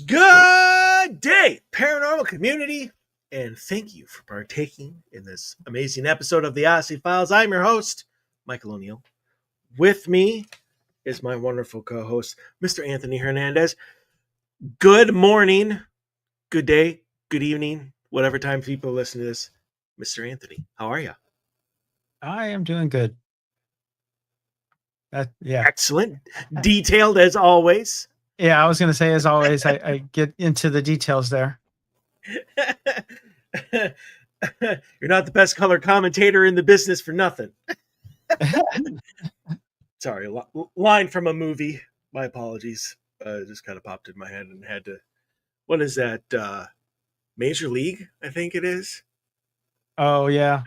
Good day, paranormal community, and thank you for partaking in this amazing episode of the Odyssey Files. I'm your host, Michael O'Neill. With me is my wonderful co-host, Mr. Anthony Hernandez. Good morning, good day, good evening, whatever time people listen to this. Mr. Anthony, how are you? I am doing good. Yeah. Excellent. Detailed as always. Yeah, I was going to say, as always, I get into the details there. You're not the best color commentator in the business for nothing. Sorry, line from a movie. My apologies. Just kind of popped in my head and had to. What is that? Major League, I think it is. Oh yeah,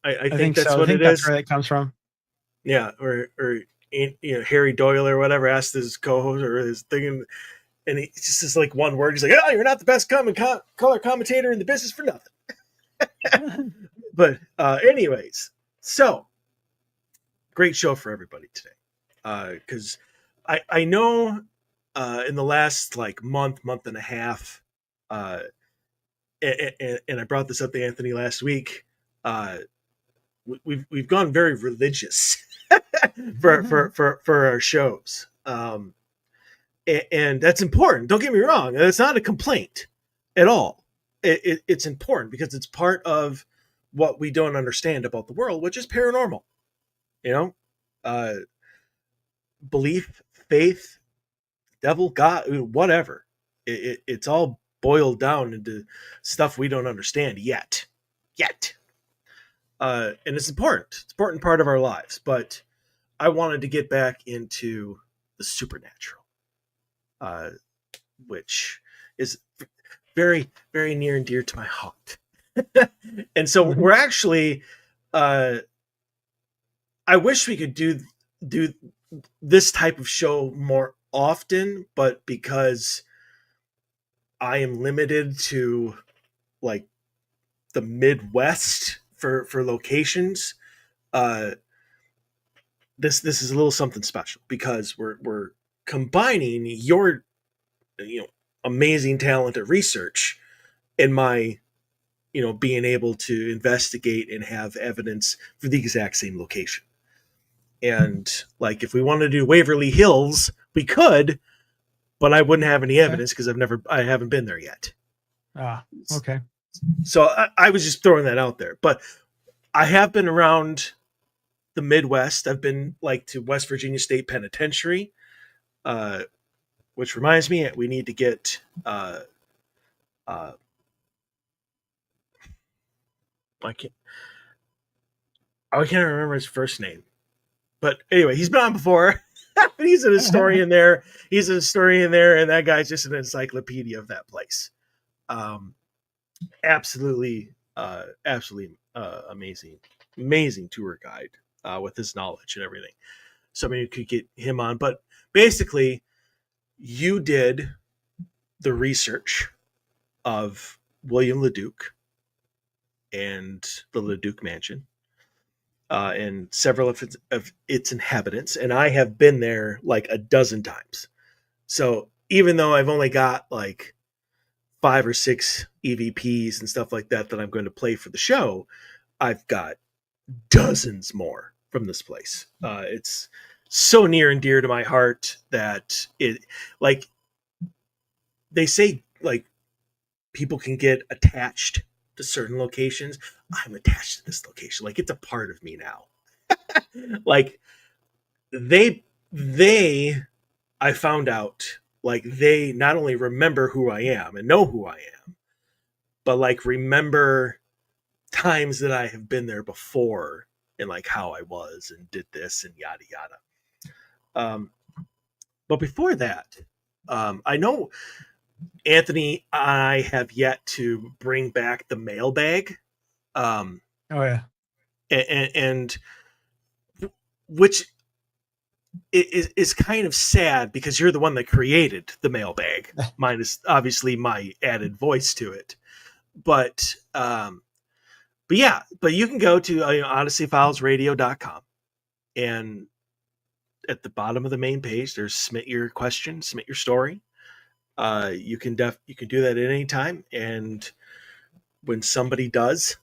I think that's so. what I think it that's is. where it comes from. Yeah, or Harry Doyle or whatever asked his co-host or his thing, and he just says like one word. He's like, "Oh, you're not the best color commentator in the business for nothing." But anyways, so great show for everybody today. Because I know in the last like month and a half, and I brought this up to Anthony last week. We've gone very religious for our shows, and that's important. Don't get me wrong; it's not a complaint at all. It's important because it's part of what we don't understand about the world, which is paranormal. You know, belief, faith, devil, God, whatever. It's all boiled down into stuff we don't understand yet. And it's important. It's an important part of our lives. But I wanted to get back into the supernatural, which is very, very near and dear to my heart. And so we're actually, I wish we could do this type of show more often, but because I am limited to like the Midwest for locations, this is a little something special because we're combining your amazing talent at research and my being able to investigate and have evidence for the exact same location. And like if we wanted to do Waverly Hills, we could, but I wouldn't have any evidence because I haven't been there yet. Okay. So I was just throwing that out there. But I have been around the Midwest. I've been like to West Virginia State Penitentiary, which reminds me we need to get I can't remember his first name. But anyway, he's been on before. He's an historian there. And that guy's just an encyclopedia of that place. Absolutely amazing tour guide with his knowledge and everything. So maybe you could get him on. But basically, you did the research of William LeDuc and the LeDuc Mansion. And several of its inhabitants, and I have been there like a dozen times. So even though I've only got like 5 or 6 EVPs and stuff like that I'm going to play for the show, I've got dozens more from this place. It's so near and dear to my heart that it, like they say, like people can get attached to certain locations. I'm attached to this location. Like it's a part of me now. Like they I found out like they not only remember who I am and know who I am, but like remember times that I have been there before and like how I was and did this and yada yada. But before that, I know Anthony, I have yet to bring back the mailbag. Oh yeah, and which is kind of sad because you're the one that created the mailbag. Mine is obviously my added voice to it, but you can go to odysseyfilesradio.com, and at the bottom of the main page, there's submit your question, submit your story. You can do that at any time, and when somebody does,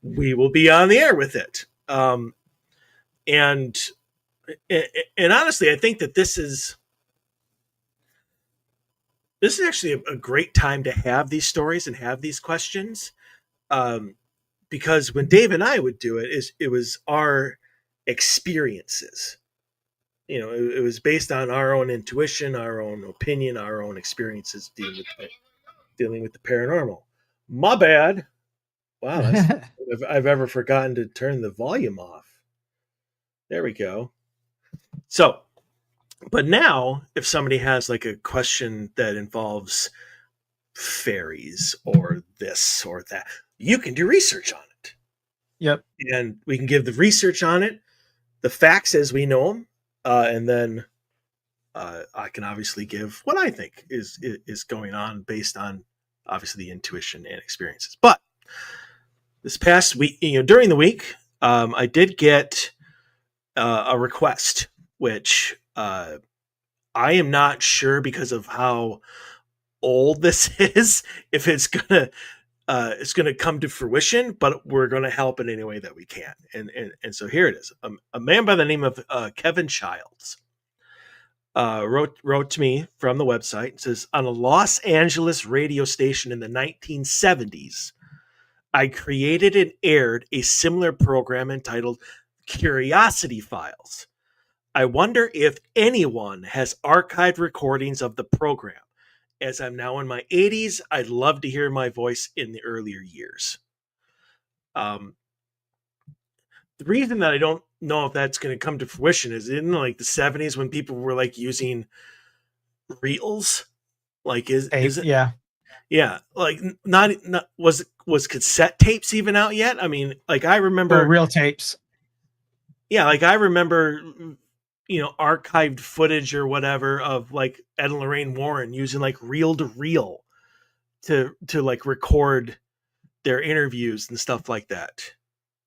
we will be on the air with it. And and honestly, I think that this is actually a great time to have these stories and have these questions, um, because when Dave and I would do it, it was our experiences. It was based on our own intuition, our own opinion, our own experiences dealing with the paranormal. My bad. Wow, that's if I've ever forgotten to turn the volume off. There we go. So, but now, if somebody has like a question that involves fairies or this or that, you can do research on it. Yep. And we can give the research on it, the facts as we know them, and then I can obviously give what I think is going on based on obviously the intuition and experiences. But this past week, during the week, I did get a request, which I am not sure because of how old this is, if it's gonna come to fruition, but we're gonna help in any way that we can. And so here it is. A man by the name of Kevin Childs wrote to me from the website. It says, on a Los Angeles radio station in the 1970s, I created and aired a similar program entitled Curiosity Files. I wonder if anyone has archived recordings of the program. As I'm now in my 80s, I'd love to hear my voice in the earlier years. Um, the reason that I don't know if that's going to come to fruition is in like the 70s when people were like using reels. Like is it? Yeah. Yeah, like not was cassette tapes even out yet? I mean, like I Or remember. real tapes. Yeah, like I remember, archived footage or whatever of like Ed and Lorraine Warren using like reel to reel to like record their interviews and stuff like that.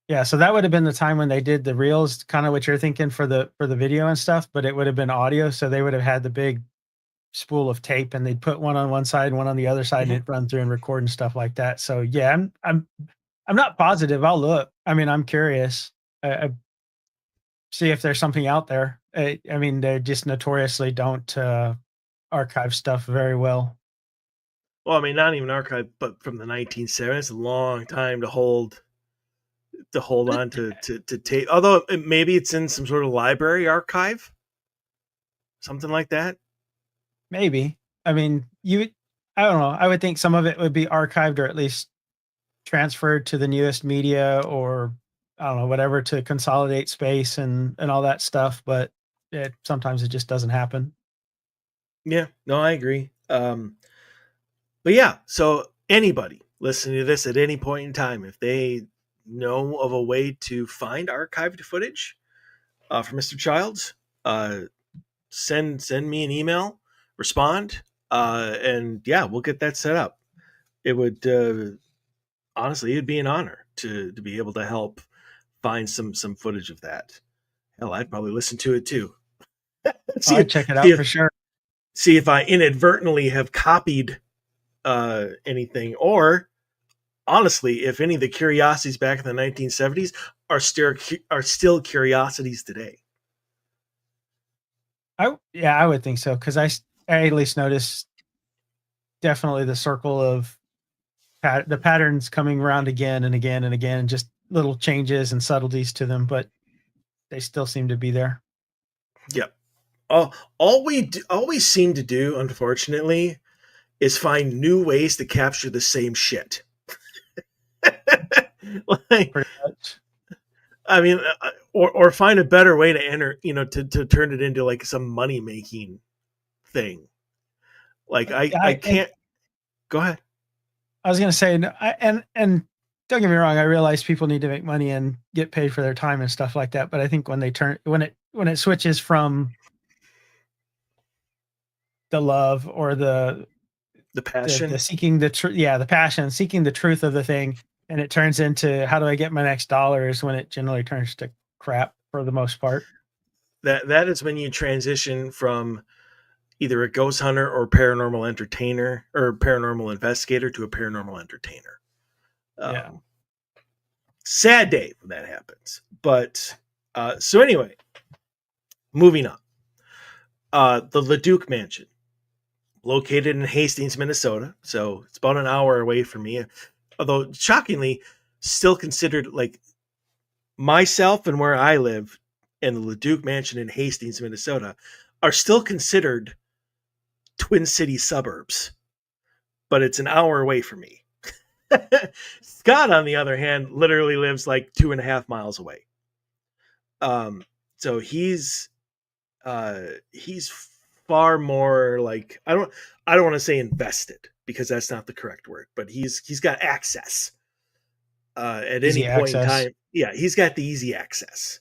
Yeah, so that would have been the time when they did the reels, kind of what you're thinking for the video and stuff, but it would have been audio, so they would have had the big spool of tape and they'd put one on one side and one on the other side and Mhm. it'd run through and record and stuff like that. So yeah, I'm not positive. I'll look. I mean, I'm curious. I see if there's something out there. I mean, they just notoriously don't archive stuff very well. Well, I mean, not even archive, but from the 1970s, it's a long time to hold on to tape. Although maybe it's in some sort of library archive, something like that. Maybe. I mean, I don't know. I would think some of it would be archived or at least transferred to the newest media or I don't know, whatever to consolidate space and all that stuff. But sometimes it just doesn't happen. Yeah, no, I agree. But yeah, so anybody listening to this at any point in time, if they know of a way to find archived footage for Mr. Childs, uh, send me an email, respond, and yeah, we'll get that set up. It would honestly, it'd be an honor to be able to help find some footage of that. Hell, I'd probably listen to it too. see I'd if, check it see out if for sure. see if I inadvertently have copied anything, or honestly, if any of the curiosities back in the 1970s are still curiosities today. I would think so because I at least noticed definitely the circle of the patterns coming around again and again and again, and just little changes and subtleties to them, but they still seem to be there. Yep. All we seem to do, unfortunately, is find new ways to capture the same shit. Like, Pretty much. I mean, or find a better way to enter, to turn it into like some money making thing. Like I And can't. Go ahead. I was going to say, and don't get me wrong, I realize people need to make money and get paid for their time and stuff like that. But I think when it switches from the love or The the passion. seeking the truth, yeah, the passion, seeking the truth of the thing, and it turns into how do I get my next dollar is when it generally turns to crap for the most part. That is when you transition from either a ghost hunter or paranormal entertainer or paranormal investigator to a paranormal entertainer. Yeah. Um, Sad day when that happens. But so anyway, moving on. The LeDuc Mansion, located in Hastings, Minnesota. So it's about an hour away from me. Although shockingly, still considered like myself and where I live and the LeDuc Mansion in Hastings, Minnesota are still considered Twin City suburbs, but it's an hour away from me. Scott, on the other hand, literally lives like 2.5 miles away. Um, so he's far more like I don't want to say invested because that's not the correct word, but he's got access at any Easy point in access. time. Yeah, he's got the easy access.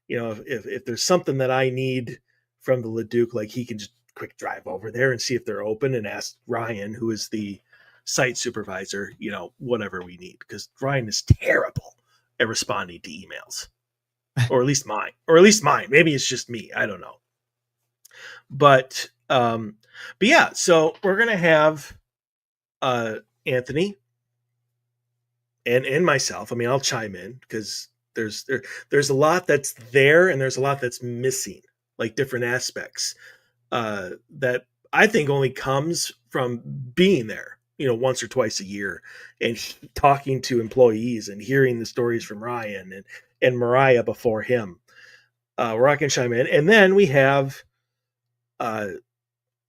If there's something that I need from the LeDuc, like he can just quick drive over there and see if they're open and ask Ryan, who is the site supervisor, whatever we need, because Ryan is terrible at responding to emails, or at least mine. Maybe it's just me. I don't know. But yeah, so we're gonna have Anthony and myself. I mean, I'll chime in because there's a lot that's there and there's a lot that's missing, like different aspects that I think only comes from being there, once or twice a year and talking to employees and hearing the stories from Ryan and Mariah before him. Where I can chime in, and then we have uh,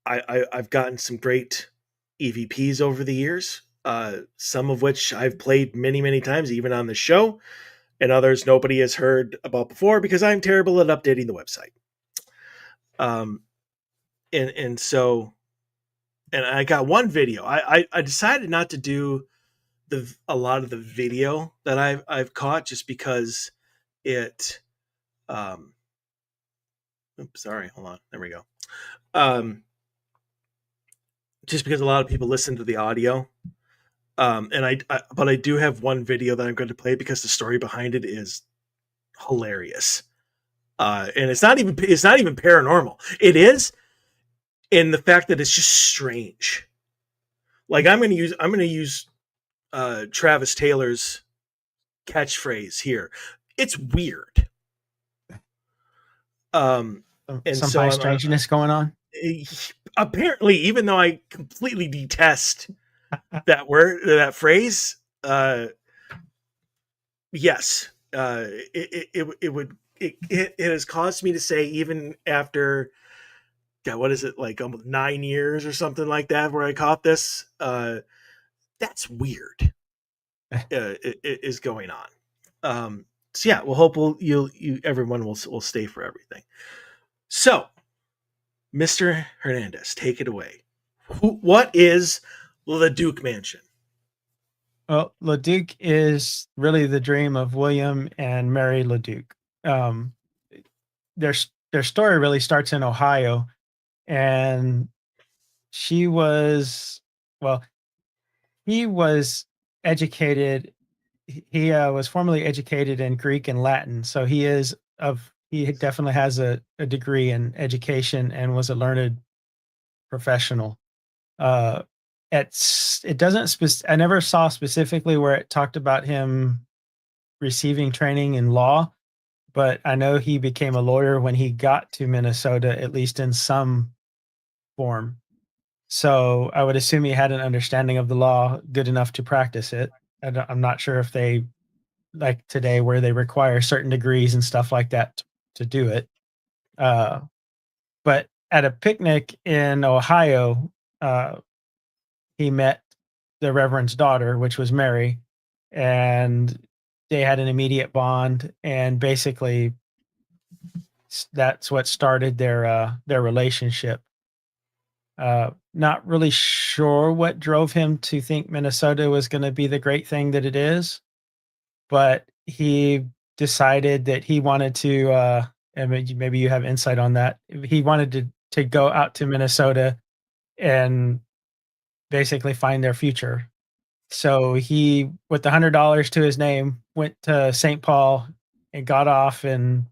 I've gotten some great EVPs over the years, some of which I've played many, many times, even on the show, and others nobody has heard about before because I'm terrible at updating the website. Um, and so, and I got one video. I decided not to do a lot of the video that I've caught just because it. Oops, sorry, hold on. There we go. Um, just because a lot of people listen to the audio. But I do have one video that I'm going to play because the story behind it is hilarious. And it's not even paranormal. It is in the fact that it's just strange. Like I'm going to use Travis Taylor's catchphrase here. It's weird. Um, and Some so high I'm strangeness going on. apparently, even though I completely detest that phrase, yes, it would it has caused me to say even after, God, what is it, like almost 9 years or something like that where I caught this. That's weird. Is going on. So yeah, we'll hope you everyone will stay for everything. So, Mr. Hernandez, take it away. What is LeDuc Mansion? Well, LeDuc is really the dream of William and Mary LeDuc. Um, their their story really starts in Ohio, and she was well, he was educated. He was formerly educated in Greek and Latin, so he definitely has a degree in education and was a learned professional. Uh, it doesn't I never saw specifically where it talked about him receiving training in law, but I know he became a lawyer when he got to Minnesota, at least in some form. So I would assume he had an understanding of the law good enough to practice it. I'm not sure if they, like today, where they require certain degrees and stuff like that to do it. Uh, but at a picnic in Ohio, uh, he met the Reverend's daughter, which was Mary, and they had an immediate bond. And basically, that's what started their relationship. Not really sure what drove him to think Minnesota was going to be the great thing that it is, but he decided that he wanted to. And maybe you have insight on that. He wanted to go out to Minnesota and basically find their future. So he, with $100 to his name, went to St. Paul and got off and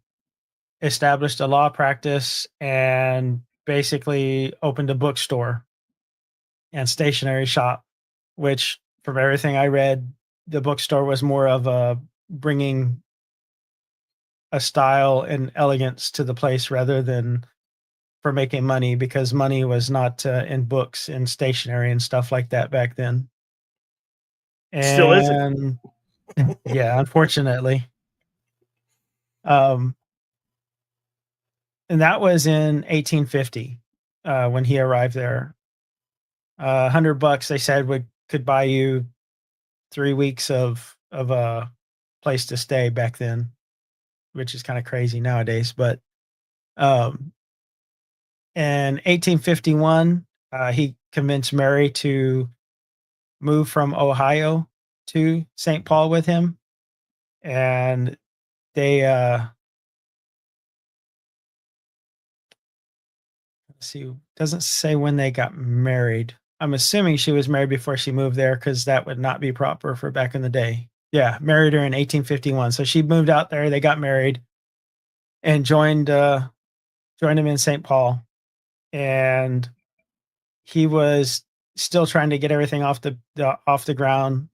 established a law practice and basically opened a bookstore and stationery shop, which from everything I read, the bookstore was more of a bringing a style and elegance to the place rather than for making money, because money was not in books and stationery and stuff like that back then. Still isn't. And yeah, unfortunately. Um, and that was in 1850 when he arrived there. $100 they said would could buy you 3 weeks of a place to stay back then, which is kind of crazy nowadays. But um, in 1851, he convinced Mary to move from Ohio to St. Paul with him, and they let's see, doesn't say when they got married. I'm assuming she was married before she moved there because that would not be proper for back in the day. Yeah, married her in 1851. So she moved out there. They got married and joined him in St. Paul, and he was still trying to get everything off the ground,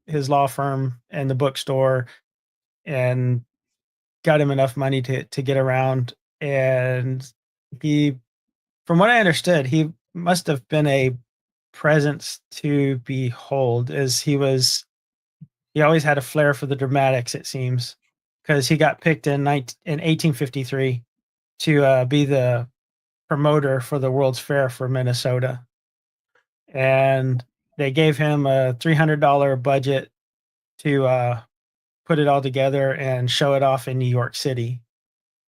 his law firm and the bookstore, and got him enough money to get around. And he, from what I understood, he must have been a presence to behold, as he always had a flair for the dramatics, it seems, because he got picked in 1853 to be the promoter for the World's Fair for Minnesota, and they gave him a $300 budget to put it all together and show it off in New York City.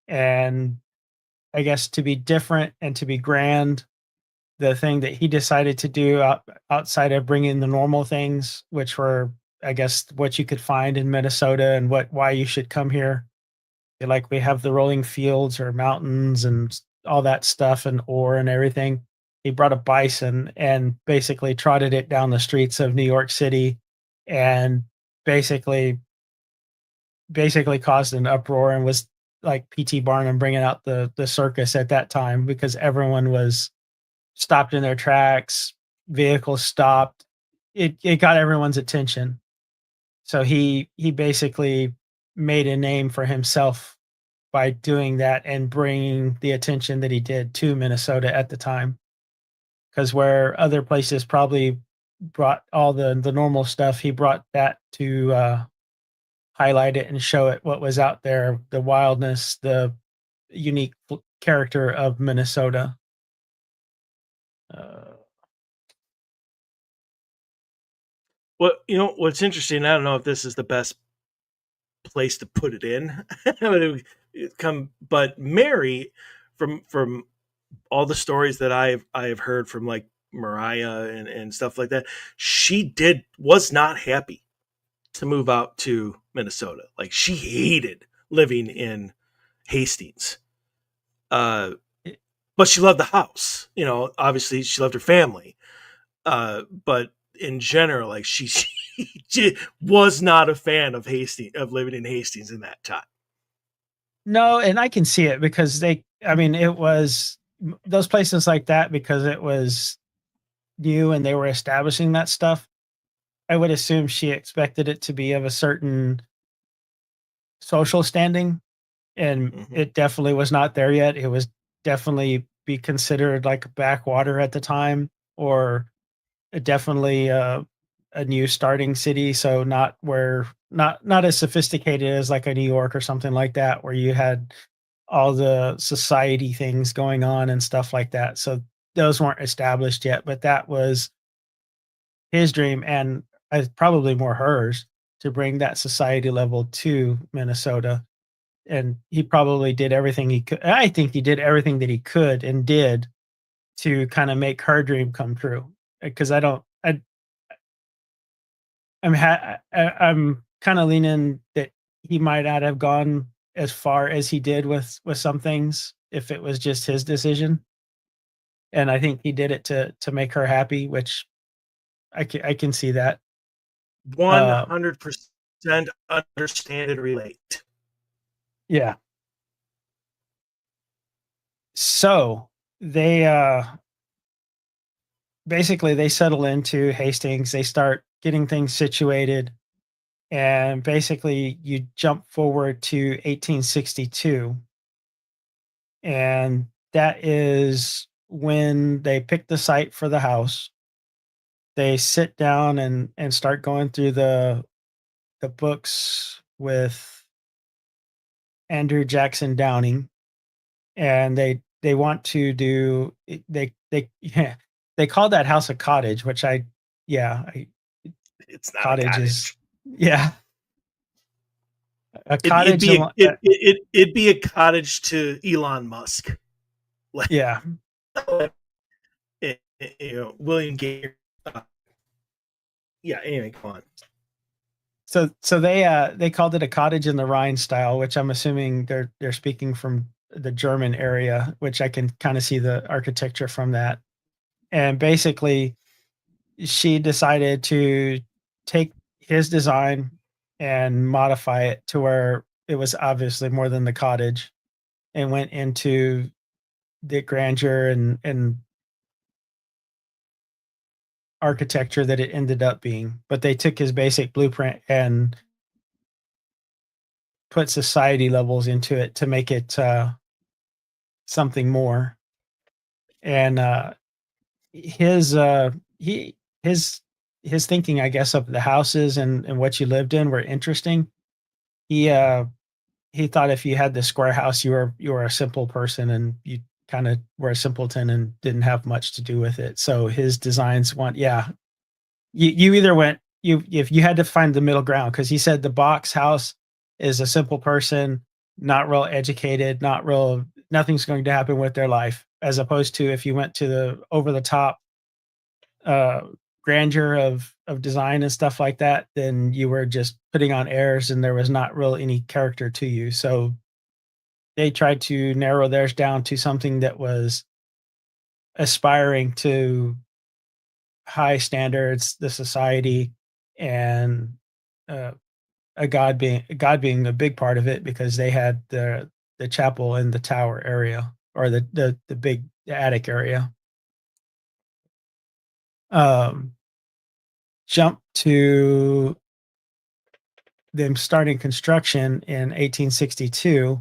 And I guess to be different and to be grand, the thing that he decided to do outside of bringing the normal things, which were, I guess, what you could find in Minnesota and why you should come here. Like we have the rolling fields or mountains and all that stuff and ore and everything. He brought a bison and basically trotted it down the streets of New York City, and basically caused an uproar, and was like P.T. Barnum bringing out the circus at that time, because everyone was stopped in their tracks, vehicles stopped. It got everyone's attention. So he basically made a name for himself by doing that and bringing the attention that he did to Minnesota at the time. Because where other places probably brought all the normal stuff, he brought that to highlight it and show it what was out there, the wildness, the unique character of Minnesota. Uh, Well, what's interesting, I don't know if this is the best place to put it in. But Mary, from all the stories that I've heard from like Mariah and stuff like that, she was not happy to move out to Minnesota. Like she hated living in Hastings. Uh, but she loved the house. Obviously she loved her family. But in general, like she was not a fan of living in Hastings in that time. no, and I can see it because I mean, it was those places like that because it was new and they were establishing that stuff. I would assume she expected it to be of a certain social standing, and Hmm. it definitely was not there yet. It was definitely be considered like a backwater at the time, or definitely a new starting city. So not as sophisticated as like a New York or something like that, where you had all the society things going on and stuff like that. So those weren't established yet, but that was his dream, and probably more hers, to bring that society level to Minnesota. And he probably did everything he could. I think he did everything that he could and did to kind of make her dream come true. Because I don't, I'm kind of leaning that he might not have gone as far as he did with some things if it was just his decision. And I think he did it to make her happy, which I can see that. One Uh, hundred percent understand and relate. yeah. So they basically they settle into Hastings. They start getting things situated, and basically you jump forward to 1862, and that is when they pick the site for the house. They sit down and start going through the books with Andrew Jackson Downing, and they want to do they yeah, they call that house a cottage, which I It's not a cottage is cottage. yeah a It'd cottage be it'd be a cottage to Elon Musk, like yeah. William Gates. Uh, yeah. Anyway, go on. So they called it a cottage in the Rhine style, which I'm assuming they're speaking from the German area, which I can kind of see the architecture from that. And basically, she decided to take his design and modify it to where it was obviously more than the cottage, and went into the grandeur and architecture that it ended up being. But they took his basic blueprint and put society levels into it to make it something more. And his he his thinking, I guess, of the houses and what you lived in were interesting. He he thought if you had the square house, you were a simple person and you kind of were a simpleton and didn't have much to do with it. So his designs want, yeah, you either went you if you had to find the middle ground, because he said the box house is a simple person, not real educated, not real, nothing's going to happen with their life, as opposed to if you went to the over the top uh grandeur of design and stuff like that, then you were just putting on airs and there was not real any character to you. So they tried to narrow theirs down to something that was aspiring to high standards, the society, and uh, God being a big part of it, because they had the chapel in the tower area, or the big attic area. Um, Jump to them starting construction in 1862,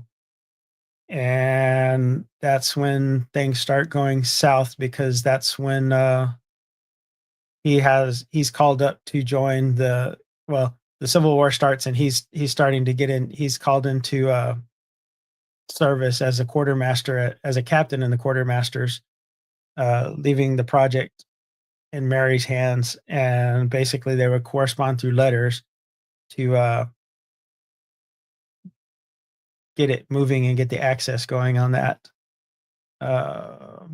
and that's when things start going south, because that's when he's called up to join the Civil War starts, and he's starting to get in. He's called into service as a quartermaster, as a captain in the quartermasters, leaving the project in Mary's hands, and basically they would correspond through letters to get it moving and get the access going on that. Uh,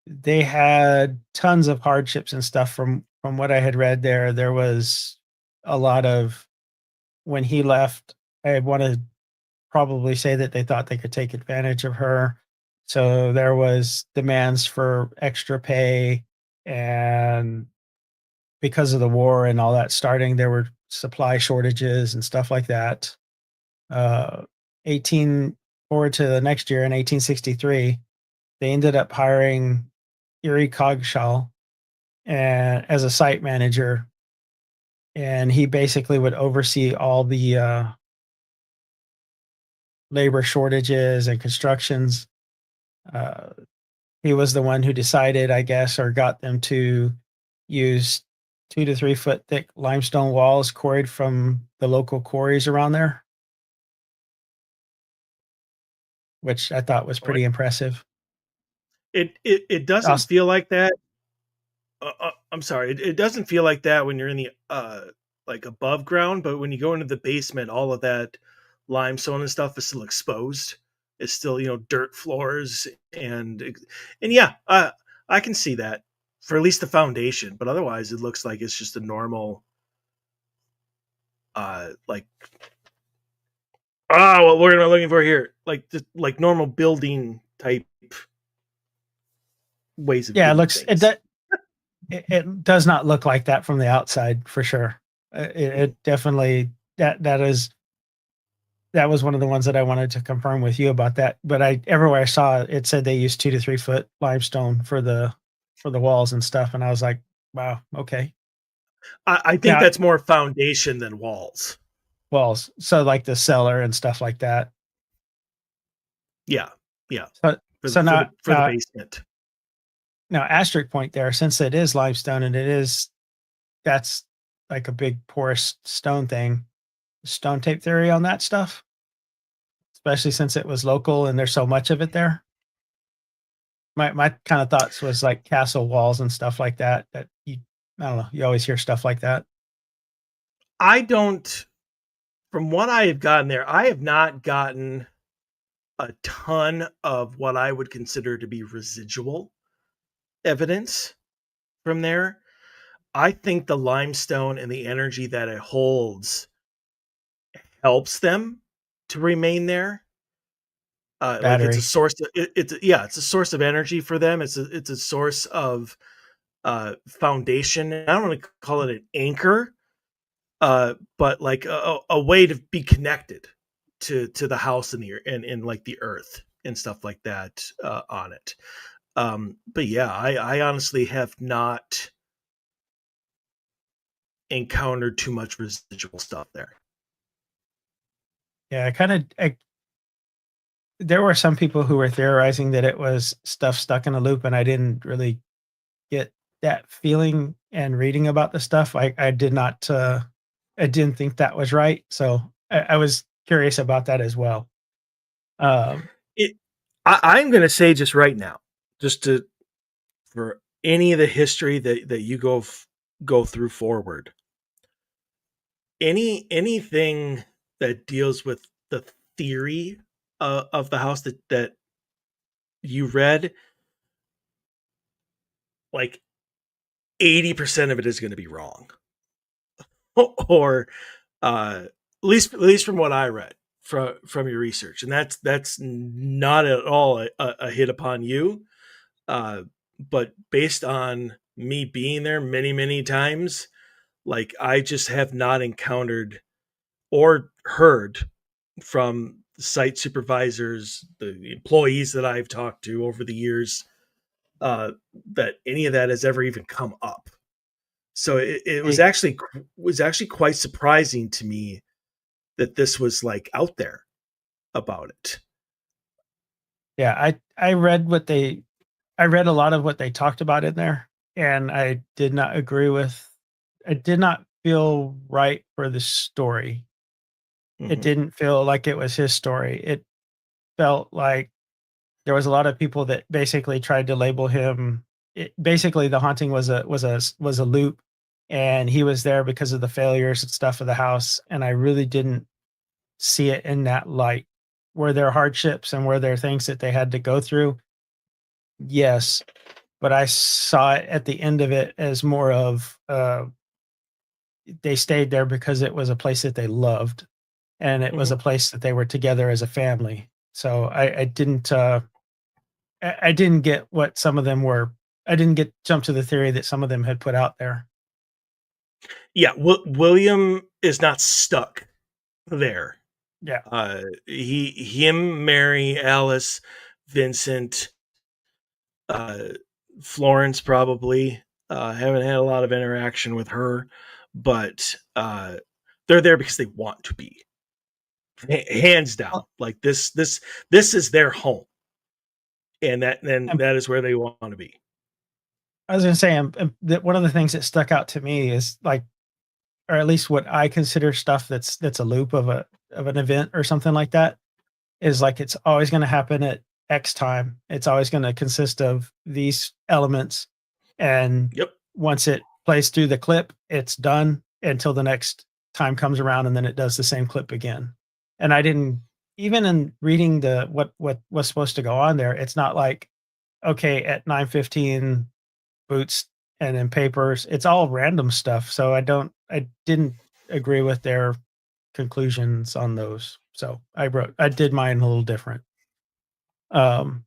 they had tons of hardships and stuff from what I had read there. There was a lot of, when he left, I want to probably say that they thought they could take advantage of her. So there was demands for extra pay, and because of the war and all that starting, there were supply shortages and stuff like that. 18 forward to the next year in 1863, they ended up hiring Erie Coggeshall and as a site manager, and he basically would oversee all the labor shortages and constructions. Uh, he was the one who decided, I guess, or got them to use 2 to 3 foot thick limestone walls quarried from the local quarries around there, which I thought was pretty impressive. It doesn't Also, feel like that. I'm sorry. It doesn't feel like that when you're in the like above ground, but when you go into the basement, all of that limestone and stuff is still exposed. It's still dirt floors and yeah, I can see that for at least the foundation, but otherwise it looks like it's just a normal like what word am I looking for here? Like just like normal building type ways of yeah, doing things. it does not look like that from the outside for sure. It definitely that is that was one of the ones that I wanted to confirm with you about that. But I everywhere I saw it, it said they used 2 to 3 foot limestone for the walls and stuff, and I was like, wow, okay. I think Now that's more foundation than walls. walls, so like the cellar and stuff like that. Yeah, yeah, So so now for the basement. now asterisk point there, since it is limestone and it is that's like a big porous stone thing. Stone tape theory on that stuff, especially since it was local and there's so much of it there. My kind of thoughts was like castle walls and stuff like that. That you, I don't know. You always hear stuff like that. I don't. From what I have gotten there, I have not gotten a ton of what I would consider to be residual evidence from there. I think the limestone and the energy that it holds helps them to remain there. Like it's a Battery. source. It's yeah, it's a source of energy for them. It's a source of foundation. I don't want to call it an anchor, but like a way to be connected to the house and and like the earth and stuff like that on it. But yeah, I honestly have not encountered too much residual stuff there. Yeah, I kind of. There were some people who were theorizing that it was stuff stuck in a loop, and I didn't really get that feeling. And reading about the stuff, I did not. I didn't think that was right. So I was curious about that as well. Um, It, I'm going to say just right now, just to for any of the history that you go through forward, anything that deals with the theory of the house that you read, like 80% of it is going to be wrong, or at least from what I read from your research, and that's not at all a hit upon you, uh, but based on me being there many times, like I just have not encountered or heard from the site supervisors, the employees that I've talked to over the years, uh, that any of that has ever even come up. So it hey, was actually quite surprising to me that this was like out there about it. yeah, I read what they I read a lot of what they talked about in there, and I did not agree with. I did not feel right for the story. It Hmm. didn't feel like it was his story. It felt like there was a lot of people that basically tried to label him. Basically, the haunting was a loop, and he was there because of the failures and stuff of the house. And I really didn't see it in that light. Were there hardships and were there things that they had to go through? Yes, but I saw it at the end of it as more of they stayed there because it was a place that they loved and it was Hmm. a place that they were together as a family. So I didn't I didn't get what some of them were. I didn't get jump to the theory that some of them had put out there. Yeah, William is not stuck there. Yeah. Him, Mary, Alice, Vincent, uh, Florence probably haven't had a lot of interaction with her, but they're there because they want to be. Hands down, Well, like this is their home, and and that is where they want to be. I was going to say, that one of the things that stuck out to me is like, or at least what I consider stuff that's a loop of an event or something like that is like it's always going to happen at X time. It's always going to consist of these elements, and Yep. once it plays through the clip, it's done until the next time comes around, and then it does the same clip again. And I didn't even in reading the what was supposed to go on there. It's not like okay at 9:15 boots and then papers. It's all random stuff. So I didn't agree with their conclusions on those. So I did mine a little different. Um,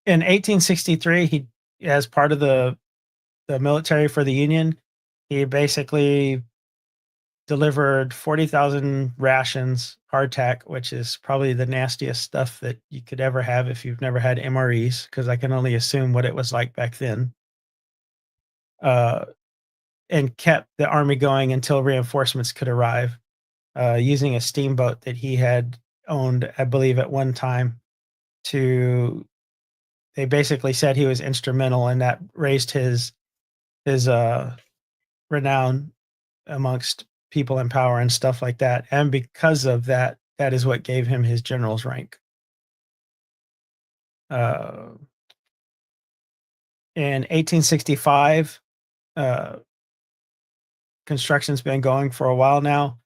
in 1863, he as part of the military for the Union, he basically delivered 40,000 rations, hardtack, which is probably the nastiest stuff that you could ever have if you've never had MREs, because I can only assume what it was like back then. Uh, and kept the army going until reinforcements could arrive, using a steamboat that he had owned, I believe, at one time. To They basically said he was instrumental, and that raised his renown amongst people in power and stuff like that. And because of that, that is what gave him his general's rank. Uh, in 1865, uh, construction's been going for a while now,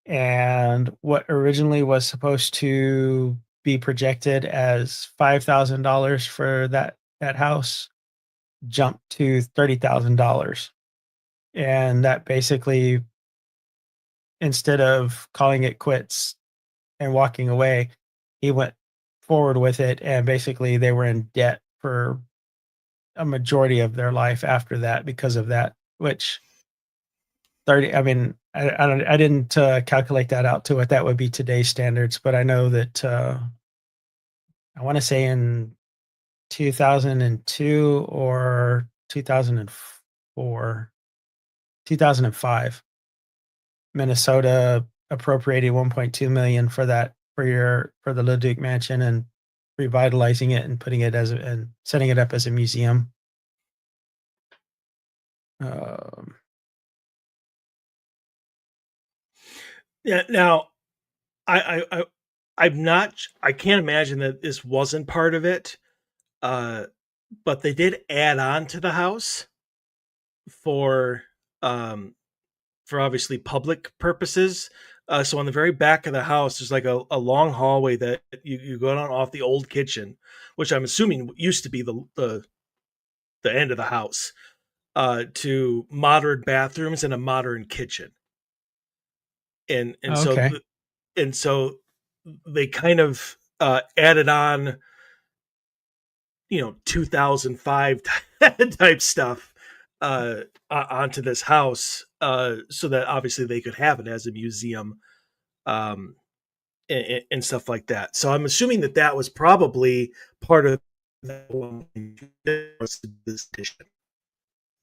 and what originally was supposed to be projected as $5,000 for that house jumped to $30,000, and that basically, instead of calling it quits and walking away, he went forward with it, and basically they were in debt for a majority of their life after that because of that. Which 30, I mean, I didn't calculate that out to what that would be today's standards, but I know that I want to say in 2002 or 2004, 2005, Minnesota appropriated 1.2 million for that, for the LeDuc Mansion, and revitalizing it and putting it and setting it up as a museum. Um, Yeah. Now, I I'm not. I can't imagine that this wasn't part of it. Uh, but they did add on to the house for um for obviously public purposes. So on the very back of the house, there's like a long hallway that you go down off the old kitchen, which I'm assuming used to be the end of the house, to modern bathrooms and a modern kitchen. And so okay. and so they kind of added on, 2005 type stuff onto this house, so that obviously they could have it as a museum, um, and stuff like that. So I'm assuming that that was probably part of that one this addition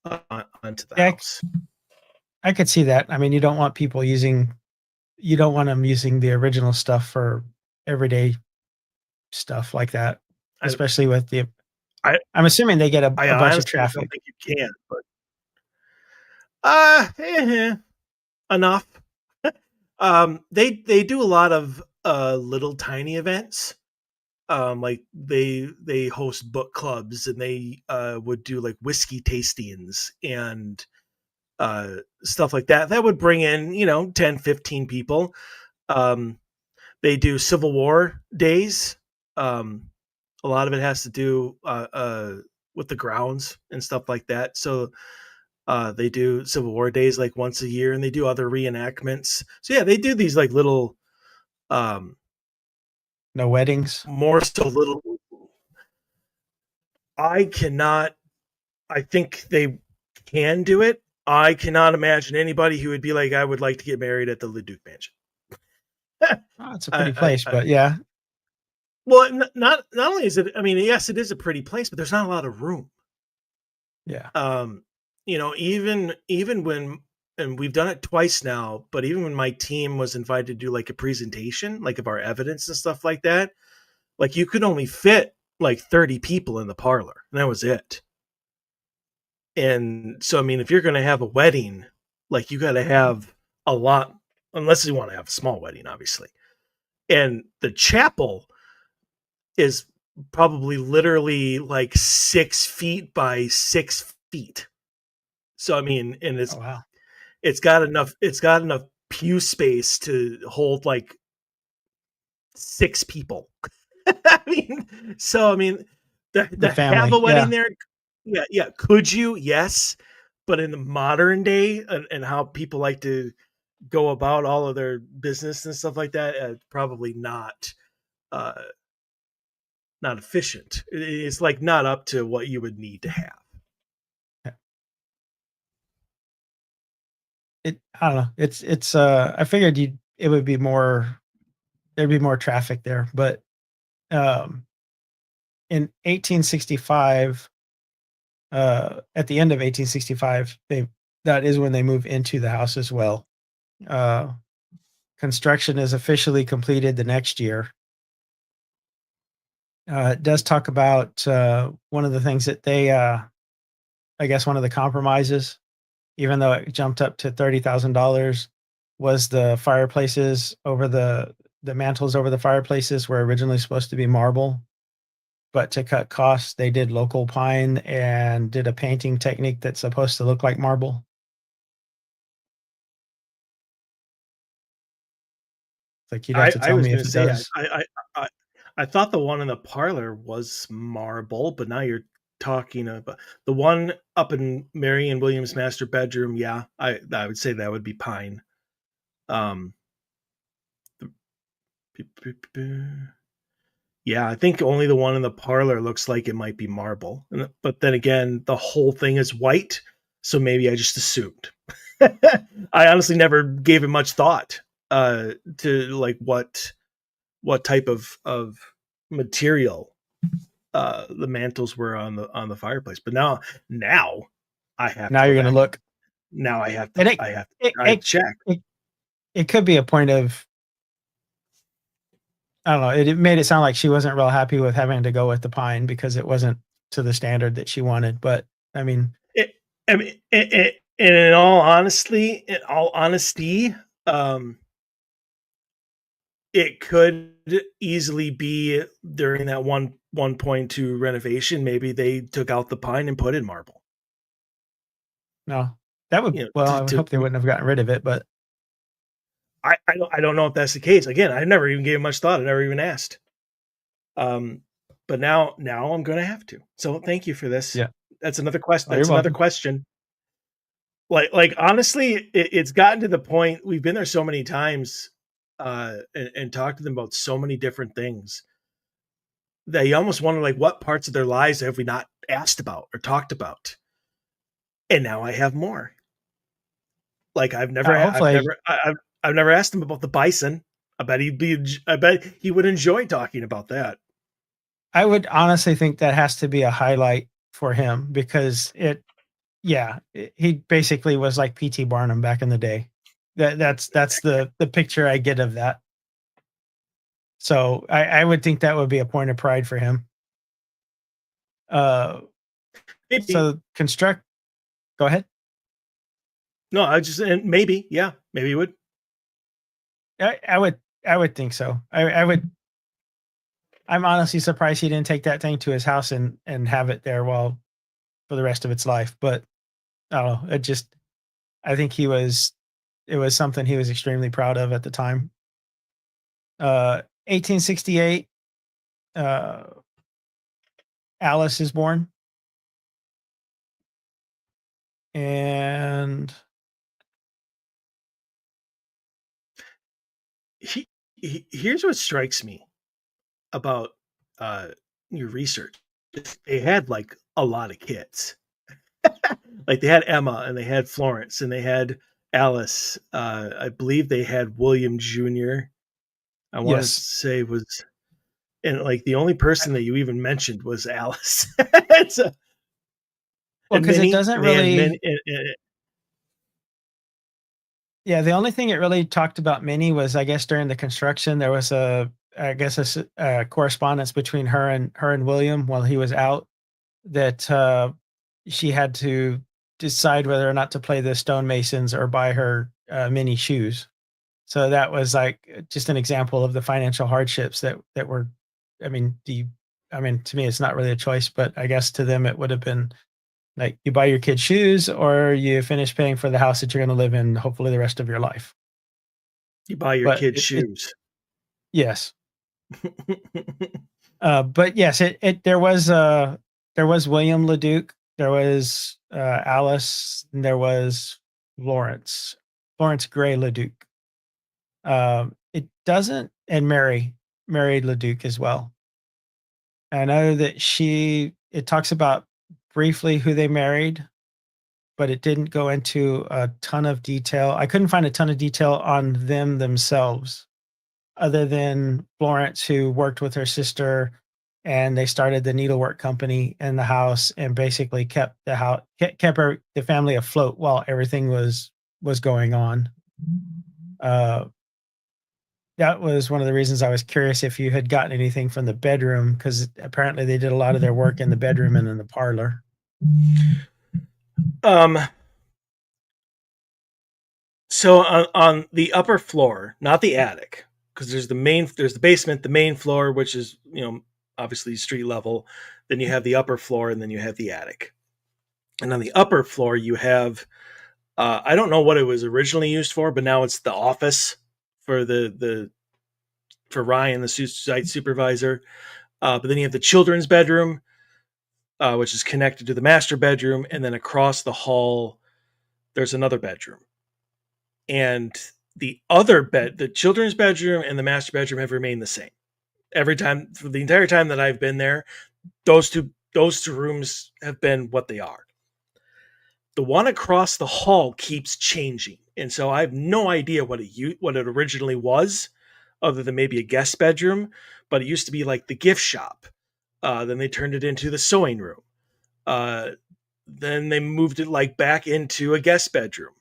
onto the Yeah, house. I could see that. I mean, you don't want them using the original stuff for everyday stuff like that, I especially with the, I, I'm assuming they get I a bunch of honestly don't traffic. think you can, but enough. They do a lot of little tiny events. Like they host book clubs, and they would do like whiskey tastings and stuff like that. That would bring in 10, 15 people. Um, they do Civil War days. Um, a lot of it has to do with the grounds and stuff like that. So they do Civil War days like once a year, and they do other reenactments. So yeah, they do these like little, um, No weddings. more so little. I cannot. I think they can do it. I cannot imagine anybody who would be like, I would like to get married at the LeDuc Mansion. Oh, it's a pretty I, place, but yeah, well, not only is it. I mean, yes, it is a pretty place, but there's not a lot of room. yeah. Um, even when, and we've done it twice now, but even when my team was invited to do like a presentation, like of our evidence and stuff like that, like you could only fit like 30 people in the parlor, and that was it. And so, I mean, if you're going to have a wedding, like you got to have a lot, unless you want to have a small wedding, obviously. And the chapel is probably literally like 6 feet by 6 feet. So, I mean, and Oh wow. it's got enough pew space to hold like 6 people. I mean, so I mean, The to have family, a wedding yeah. there, yeah, yeah. Could you? Yes, but in the modern day, and how people like to go about all of their business and stuff like that, probably uh, not efficient. It's like not up to what you would need to have. I don't know. It's I figured you it would be more there'd be more traffic there, but um in 1865, at the end of 1865, they that is when they move into the house as well. Uh Construction is officially completed the next year. It does talk about one of the things that they I guess one of the compromises, even though it jumped up to $30,000, was the fireplaces over the mantles over the fireplaces were originally supposed to be marble, but to cut costs, they did local pine and did a painting technique that's supposed to look like marble. It's like you'd have to I tell was me gonna if it say does. I I thought the one in the parlor was marble, but now you're talking about the one up in Mary and William's master bedroom. Yeah, I would say that would be pine. Um, yeah, I think only the one in the parlor looks like it might be marble. But then again, the whole thing is white, so maybe I just assumed. I honestly never gave it much thought to like what type of material the mantles were on the fireplace. But now I have Now to go you're going to back. look, Now and it, I have it, to check. it, it could be a point of, I don't know. It made it sound like she wasn't real happy with having to go with the pine because it wasn't to the standard that she wanted. But I mean, It, I mean, and in all honesty, um, it could easily be during that 1.2 renovation. Maybe they took out the pine and put in marble. no, that would, You know, well, I would hope they wouldn't have gotten rid of it. But I don't know if that's the case. Again, I never even gave it much thought. I never even asked. Um, but now I'm going to have to. So thank you for this. yeah, That's another question. oh, you're That's another welcome. question. Like honestly, it's gotten to the point we've been there so many times, and talked to them about so many different things that you almost wonder like what parts of their lives have we not asked about or talked about. And now I have more. Like Hopefully, I've never asked him about the bison. I bet he would enjoy talking about that. I would honestly think that has to be a highlight for him because yeah, he basically was like P.T. Barnum back in the day. That's the picture I get of that. So I would think that would be a point of pride for him. Uh, Maybe. so construct. Go ahead. No, I just and maybe, yeah, maybe he would. I would think so. I would. I'm honestly surprised he didn't take that thing to his house and have it there while for the rest of its life. But I don't know. It just I think it was something he was extremely proud of at the time. 1868, uh, Alice is born, and Here's what strikes me about uh your research. They had like a lot of kids. Like they had Emma and they had Florence and they had Alice. I believe they had William Jr. I want to yes, say was and like the only I- person that you even mentioned was Alice. So, well, and because it Minnie, doesn't and they had Minnie. really. Yeah, the only thing it really talked about Minnie was, I guess, during the construction there was I guess, a correspondence between her and William while he was out that she had to decide whether or not to play the stonemasons or buy her mini shoes. So that was like just an example of the financial hardships that were. I mean, I mean, to me, it's not really a choice, but I guess to them it would have been like you buy your kids shoes or you finish paying for the house that you're going to live in, hopefully the rest of your life. You buy your But kids shoes. yes, but yes, there was William LeDuc, there was Alice, and there was Florence Gray LeDuc. It doesn't, and Mary LeDuc as well. I know that it talks about briefly who they married. but it didn't go into a ton of detail. I couldn't find a ton of detail on them themselves, other than Florence, who worked with her sister, and they started the needlework company in the house and basically kept the house the family afloat while everything was going on. Uh, that was one of the reasons I was curious if you had gotten anything from the bedroom, because apparently they did a lot of their work in the bedroom and in the parlor. Um, so on the upper floor, not the attic, because there's the basement, the main floor, which is, obviously street level. Then you have the upper floor, and then you have the attic. And on the upper floor, you have I don't know what it was originally used for, but now it's the office for the for Ryan, the site supervisor. But then you have the children's bedroom, which is connected to the master bedroom, and then across the hall, there's another bedroom. And the children's bedroom and the master bedroom have remained the same every time for the entire time that I've been there. Those two rooms have been what they are. The one across the hall keeps changing, and so I have no idea what it originally was, other than maybe a guest bedroom. But it used to be like the gift shop. Then they turned it into the sewing room. Uh, then they moved it like back into a guest bedroom.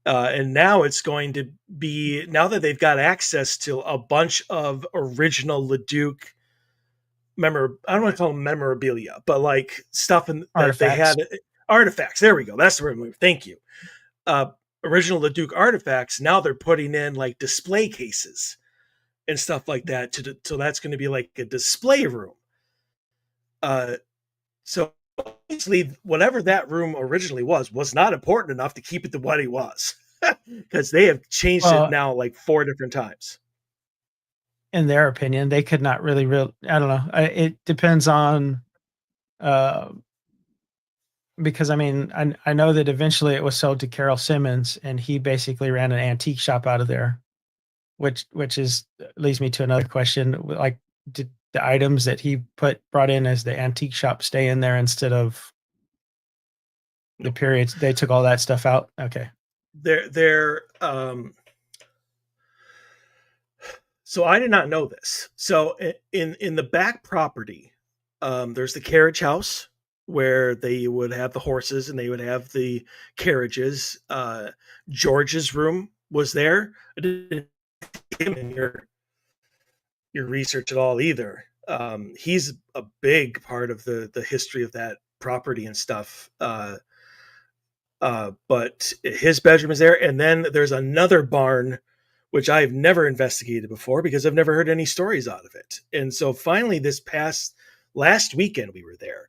And now it's going to be, now that they've got access to a bunch of original LeDuc I don't want to call them memorabilia, but like stuff that they Artifacts. had, artifacts. There we go. That's the word. Thank you. Uh, Original LeDuc artifacts. Now they're putting in like display cases and stuff like that. So that's going to be like a display room. Uh, so obviously, whatever that room originally was not important enough to keep it to what it was, because they have changed it Well, now like 4 different times. in their opinion, they could not really I don't know. It depends on, uh, because I mean, I know that eventually it was sold to Carol Simmons, and he basically ran an antique shop out of there, which is leads me to another question. Like, did the items that he brought in as the antique shop stay in there instead of the No, periods? They took all that stuff out. Okay. they're so I did not know this. So in the back property, there's the carriage house where they would have the horses and they would have the carriages. George's room was there. I didn't see him in your research at all either. He's a big part of the history of that property and stuff. But his bedroom is there, and then there's another barn which I've never investigated before because I've never heard any stories out of it. And so finally, this past last weekend, we were there,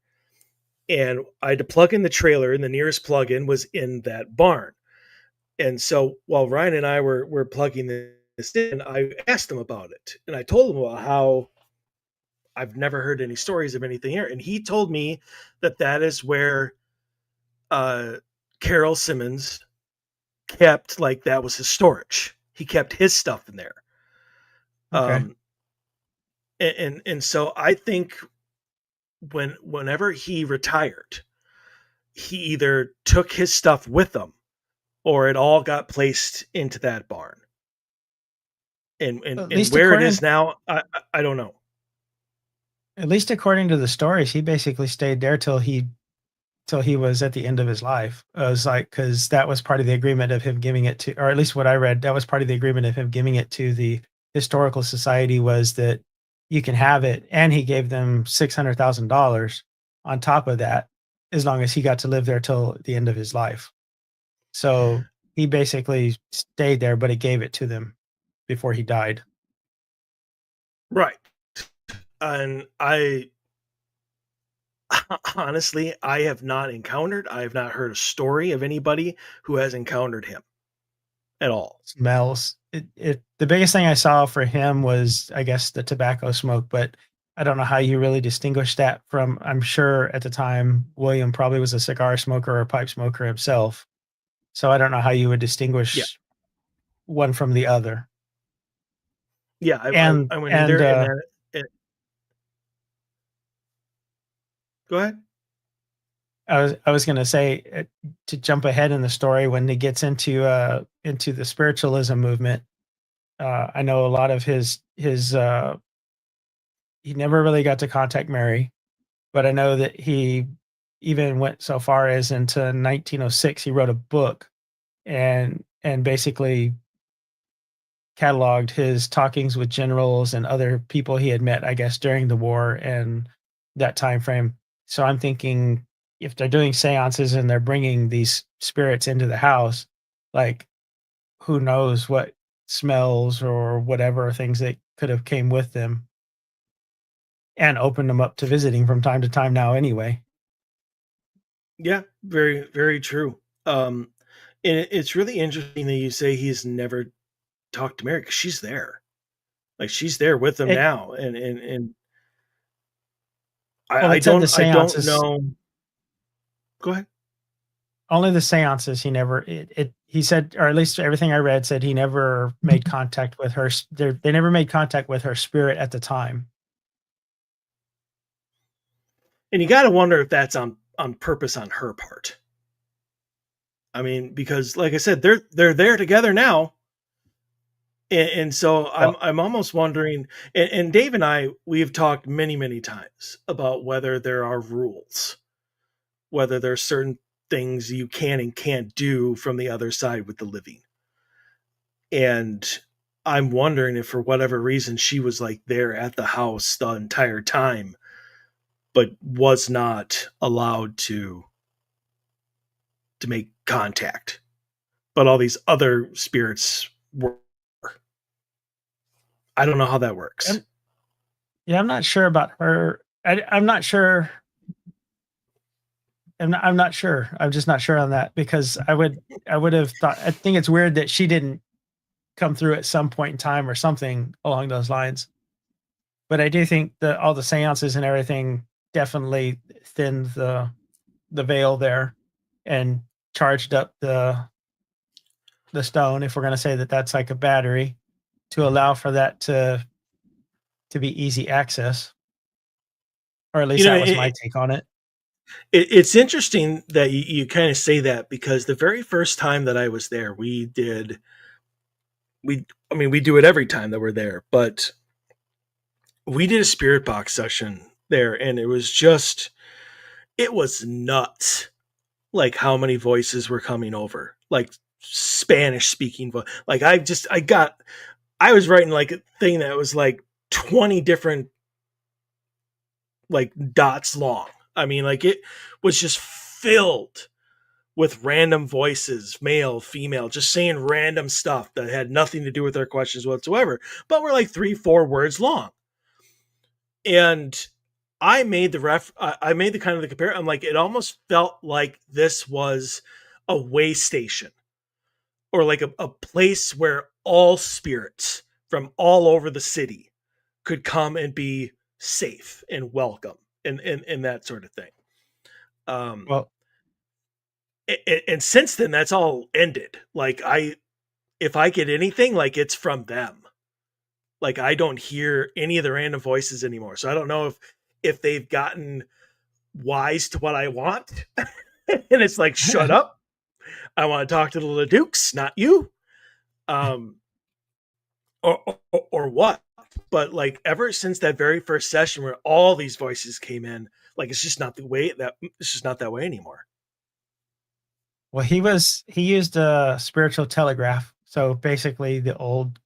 and I had to plug in the trailer, and the nearest plug-in was in that barn. And so while Ryan and I were plugging this in, I asked him about it, and I told him about how I've never heard any stories of anything here, and he told me that is where uh, Carol Simmons kept, like, that was his storage. He kept his stuff in there. Okay. Um, and so I think whenever he retired, he either took his stuff with him or it all got placed into that barn. And and, At and least where it according is now, I don't know. at least according to the stories, he basically stayed there till he was at the end of his life. It was like, because that was part of the agreement of him giving it to, or at least what I read, that was part of the agreement of him giving it to the historical society, was that you can have it, and he gave them $600,000 on top of that, as long as he got to live there till the end of his life. So he basically stayed there, but he gave it to them before he died. Right. And I honestly, I have not heard a story of anybody who has encountered him at all. Smells. The biggest thing I saw for him was, I guess, the tobacco smoke, but I don't know how you really distinguish that from. I'm sure at the time William probably was a cigar smoker or a pipe smoker himself, so I don't know how you would Yeah. distinguish one from the other. Yeah, And I went in and there, and then go ahead. I was gonna say to jump ahead in the story when he gets into the spiritualism movement. I know a lot of his he never really got to contact Mary, but I know that he even went so far as into 1906 he wrote a book and basically cataloged his talkings with generals and other people he had met, I guess, during the war and that time frame. So I'm thinking if they're doing seances and they're bringing these spirits into the house, like who knows what smells or whatever things that could have came with them and opened them up to visiting from time to time now anyway. Yeah, very, very true. Um, and it's really interesting that you say he's never talked to Mary because she's there. Like she's there with them It now, and well, it said the I don't seances know. Go ahead. only the seances he never he said, or at least everything I read said he never made contact with her. They never made contact with her spirit at the time. And you got to wonder if that's on purpose on her part. I mean, because like I said, they're there together now, and so Well, I'm almost wondering. And Dave and I we have talked many times about whether there are rules, whether there's certain things you can and can't do from the other side with the living. And I'm wondering if for whatever reason she was like there at the house the entire time, but was not allowed to make contact. But all these other spirits were. I don't know how that works. I'm, yeah, I'm not sure about her. I'm not sure. I'm not sure. I'm just not sure on that because I would have thought. I think it's weird that she didn't come through at some point in time or something along those lines. But I do think that all the seances and everything definitely thinned the veil there and charged up the stone, if we're going to say that that's like a battery, to allow for that to be easy access, or at least You know, that was my take on it. it's interesting that you kind of say that because the very first time that I was there, we did we I mean we do it every time that we're there, but we did a spirit box session there, and it was nuts. Like how many voices were coming over, like Spanish speaking like I was writing like a thing that was like 20 different like dots long. I mean, like it was just filled with random voices, male, female, just saying random stuff that had nothing to do with their questions whatsoever, but were like 3, 4 words long. And I made the kind of the compare. I'm like, it almost felt like this was a way station or like a place where all spirits from all over the city could come and be safe and welcome and that sort of thing. Um, Well, and since then, that's all ended. Like if I get anything, like it's from them. Like I don't hear any of the random voices anymore. So I don't know if they've gotten wise to what I want, and it's like, shut up. I want to talk to the LeDucs, not you. Um, or what? But like ever since that very first session where all these voices came in, like it's just not that way anymore. well, he used a spiritual telegraph, so basically the old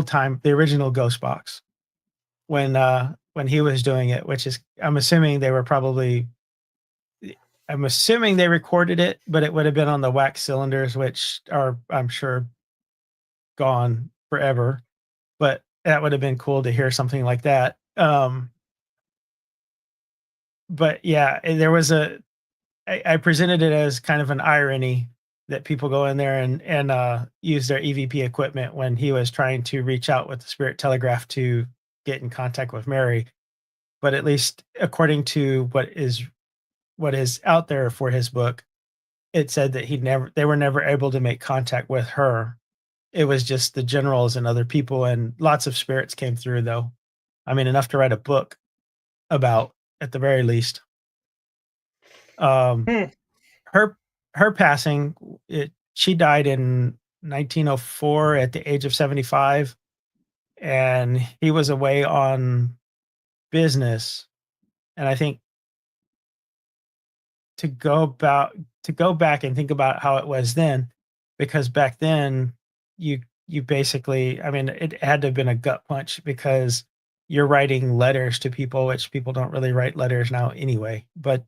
time, the original ghost box when he was doing it, which is I'm assuming they recorded it, but it would have been on the wax cylinders, which are I'm sure gone forever. But that would have been cool to hear something like that. But yeah, there was I presented it as kind of an irony that people go in there and use their EVP equipment when he was trying to reach out with the spirit telegraph to get in contact with Mary. But at least according to what is out there for his book, it said that they were never able to make contact with her. It was just the generals and other people, and lots of spirits came through though. I mean, enough to write a book about at the very least. Um, Hmm. her her passing, she died in 1904 at the age of 75, and he was away on business. And I think to go about to go back and think about how it was then, because back then you you basically, I mean, it had to have been a gut punch because you're writing letters to people, which people don't really write letters now anyway. But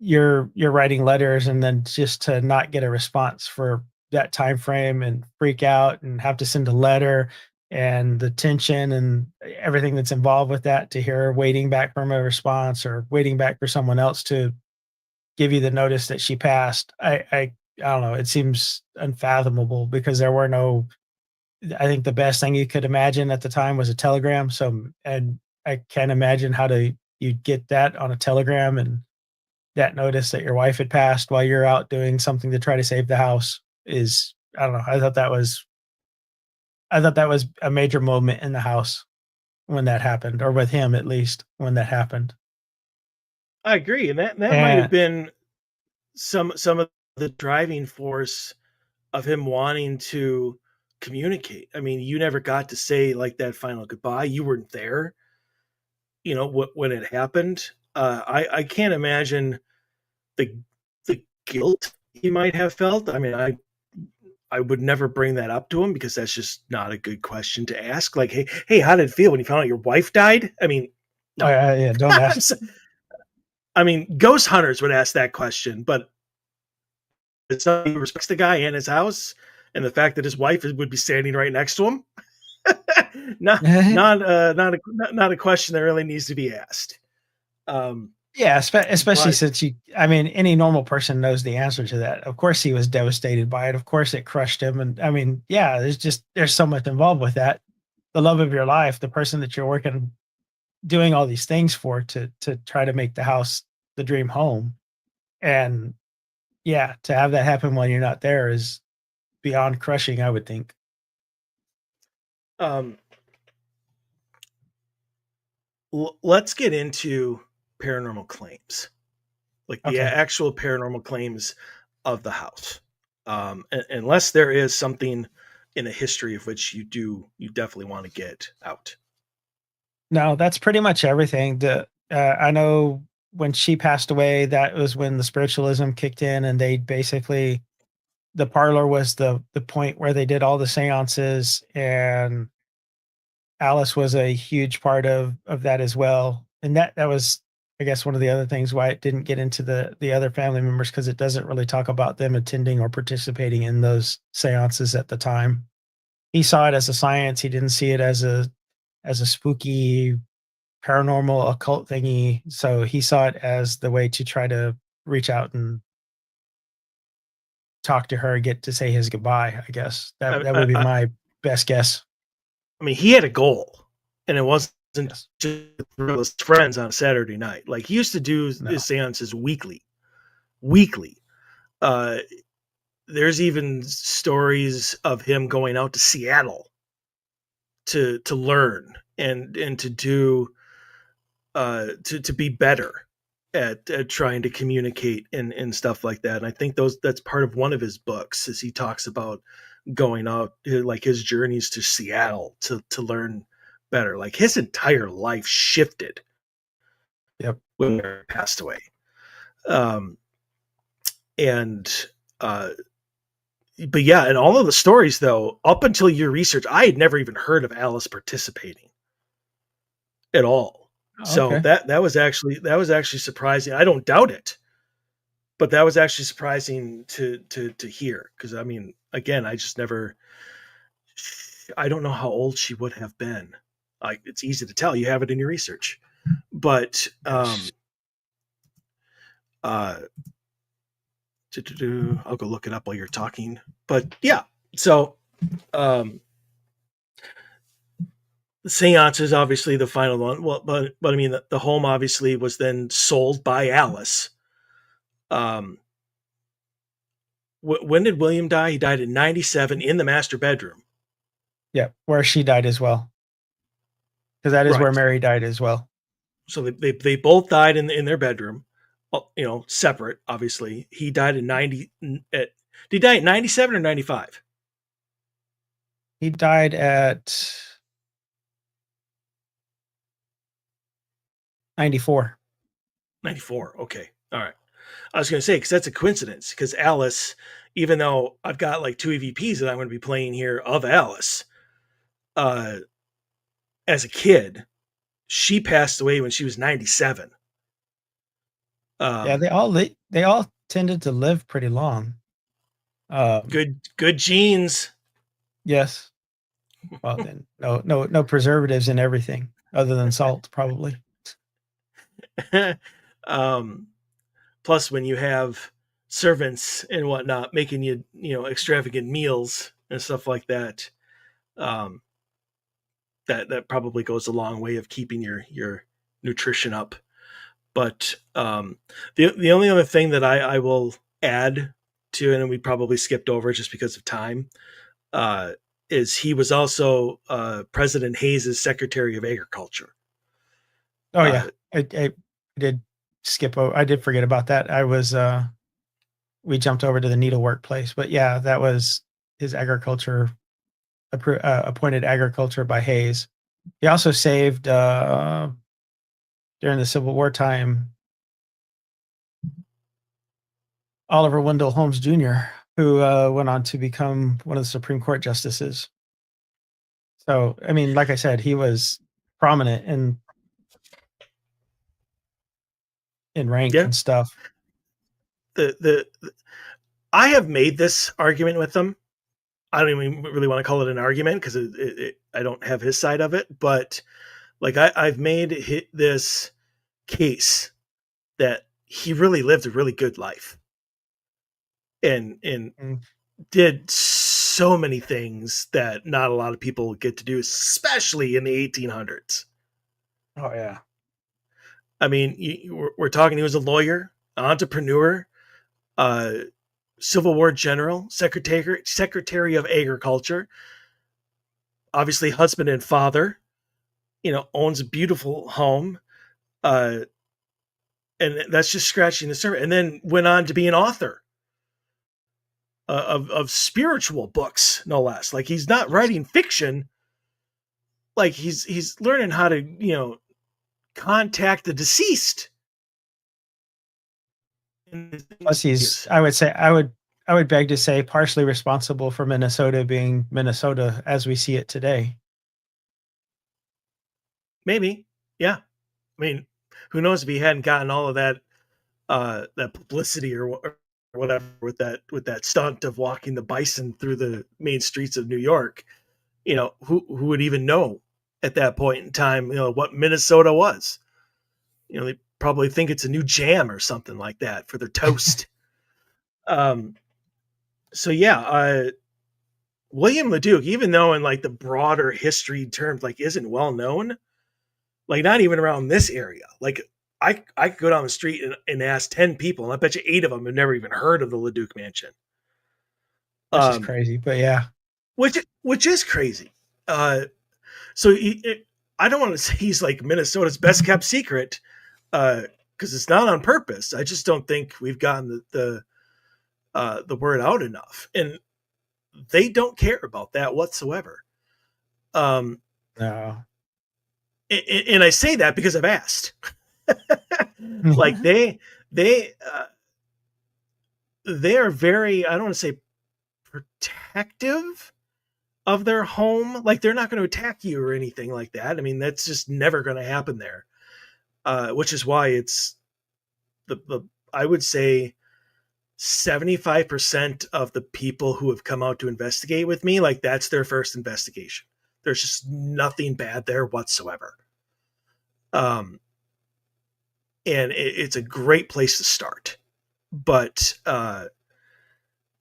you're writing letters, and then just to not get a response for that time frame and freak out and have to send a letter, and the tension and everything that's involved with that, to hear waiting back from a response or waiting back for someone else to give you the notice that she passed. I don't know, it seems unfathomable because there were no, I think the best thing you could imagine at the time was a telegram. So, and I can't imagine how to you get that on a telegram, and that notice that your wife had passed while you're out doing something to try to save the house is, I don't know. I thought that was a major moment in the house when that happened, or with him at least when that happened. I agree, and that might have And been some of the driving force of him wanting to communicate. I mean, you never got to say like that final goodbye. You weren't there, when it happened. I can't imagine the the guilt he might have felt. I mean, I would never bring that up to him because that's just not a good question to ask. Like, hey, how did it feel when you found out your wife died? I mean, oh no. yeah, yeah, don't ask. I mean, ghost hunters would ask that question, but it's not, he respects the guy and his house, and the fact that his wife would be standing right next to him. Not a question that really needs to be asked. Um, Yeah, especially but since I mean, any normal person knows the answer to that. Of course, he was devastated by it. Of course, it crushed him. And I mean, yeah, there's so much involved with that. The love of your life, the person that you're working, doing all these things for, to try to make the house the dream home. And yeah, to have that happen while you're not there is beyond crushing, I would think. um, let's get into paranormal claims, like the Okay. actual paranormal claims of the house. Unless there is something in the history of which you definitely want to get out. No, that's pretty much everything. I know when she passed away, that was when the spiritualism kicked in, and they basically, the parlor was the point where they did all the seances, and Alice was a huge part of that as well. And that was, I guess, one of the other things why it didn't get into the other family members, because it doesn't really talk about them attending or participating in those seances at the time. He saw it as a science. He didn't see it as a spooky paranormal occult thingy. So he saw it as the way to try to reach out and talk to her, get to say his goodbye. I guess that I, that would I, be I my best guess. I mean, he had a goal, and it wasn't Yes. just with his friends on a Saturday night. Like he used to do his No. seances weekly. Weekly. Uh, there's even stories of him going out to Seattle to learn and to do to be better at trying to communicate and stuff like that. And I think that's part of one of his books, as he talks about going out, like his journeys to Seattle to learn better. Like his entire life shifted Yep. when he passed away. Um, and uh, but yeah, and all of the stories though, up until your research, I had never even heard of Alice participating at all. So Okay. that was actually surprising. I don't doubt it, but that was actually surprising to hear, because I mean, again, I just never. I don't know how old she would have been. Like it's easy to tell. You have it in your research, but Yes. uh, I'll go look it up while you're talking. But yeah, so um, the seance is obviously the final one. Well, but I mean, the home obviously was then sold by Alice. Um, when did William die? He died in '97 in the master bedroom. Yep. Where she died as well, because that is where Right. Mary died as well. So they both died in their bedroom. separate. Obviously, he died in 90. Did he die at 97 or 95? He died at 94. 94. Okay, all right. I was going to say because that's a coincidence. Because Alice, even though I've got like two EVPs that I'm going to be playing here of Alice, uh, as a kid, she passed away when she was 97. Yeah, Um, they all tended to live pretty long. good genes. Yes. Well, then no preservatives in everything other than salt, probably. um, Plus, when you have servants and whatnot making extravagant meals and stuff like that, um, that probably goes a long way of keeping your nutrition up. But the only other thing that I will add to, and we probably skipped over just because of time, uh, is he was also President Hayes's Secretary of Agriculture. Oh yeah, Uh, I did I did forget about that. We jumped over to the needlework place, but yeah, that was his appointed agriculture by Hayes. He also saved during the Civil War time Oliver Wendell Holmes Jr., who went on to become one of the Supreme Court justices. So, I mean, like I said, he was prominent in rank yeah, and stuff. the I have made this argument with them. I don't even really want to call it an argument because I don't have his side of it, but like I've made this case that he really lived a really good life and Mm. did so many things that not a lot of people get to do, especially in the 1800s. Oh yeah. I mean, we're talking. He was a lawyer, entrepreneur, uh, Civil War general, secretary of agriculture, obviously husband and father. Owns a beautiful home, uh, and that's just scratching the surface. And then went on to be an author of spiritual books, no less. Like he's not writing fiction. Like he's learning how to contact the deceased. Plus, I would beg to say, partially responsible for Minnesota being Minnesota as we see it today. Maybe, yeah. I mean, who knows if he hadn't gotten all of that publicity or whatever with that stunt of walking the bison through the main streets of New York. Who would even know at that point in time, what Minnesota was. They probably think it's a new jam or something like that for their toast. um, so yeah, William LeDuc, even though in like the broader history terms, like isn't well known, like not even around this area. Like I could go down the street and ask 10 people, and I bet you 8 of them have never even heard of the LeDuc Mansion. Which is Um, crazy, but yeah. which is crazy. Uh, so I don't want to say he's like Minnesota's best kept secret, because it's not on purpose. I just don't think we've gotten the word out enough, and they don't care about that whatsoever. Um, No. and I say that because I've asked. Like they are very, I don't want to say protective of their home. Like they're not going to attack you or anything like that. I mean, that's just never going to happen there. Which is why it's the I would say 75% of the people who have come out to investigate with me, like that's their first investigation. There's just nothing bad there whatsoever. Um, and it's a great place to start. But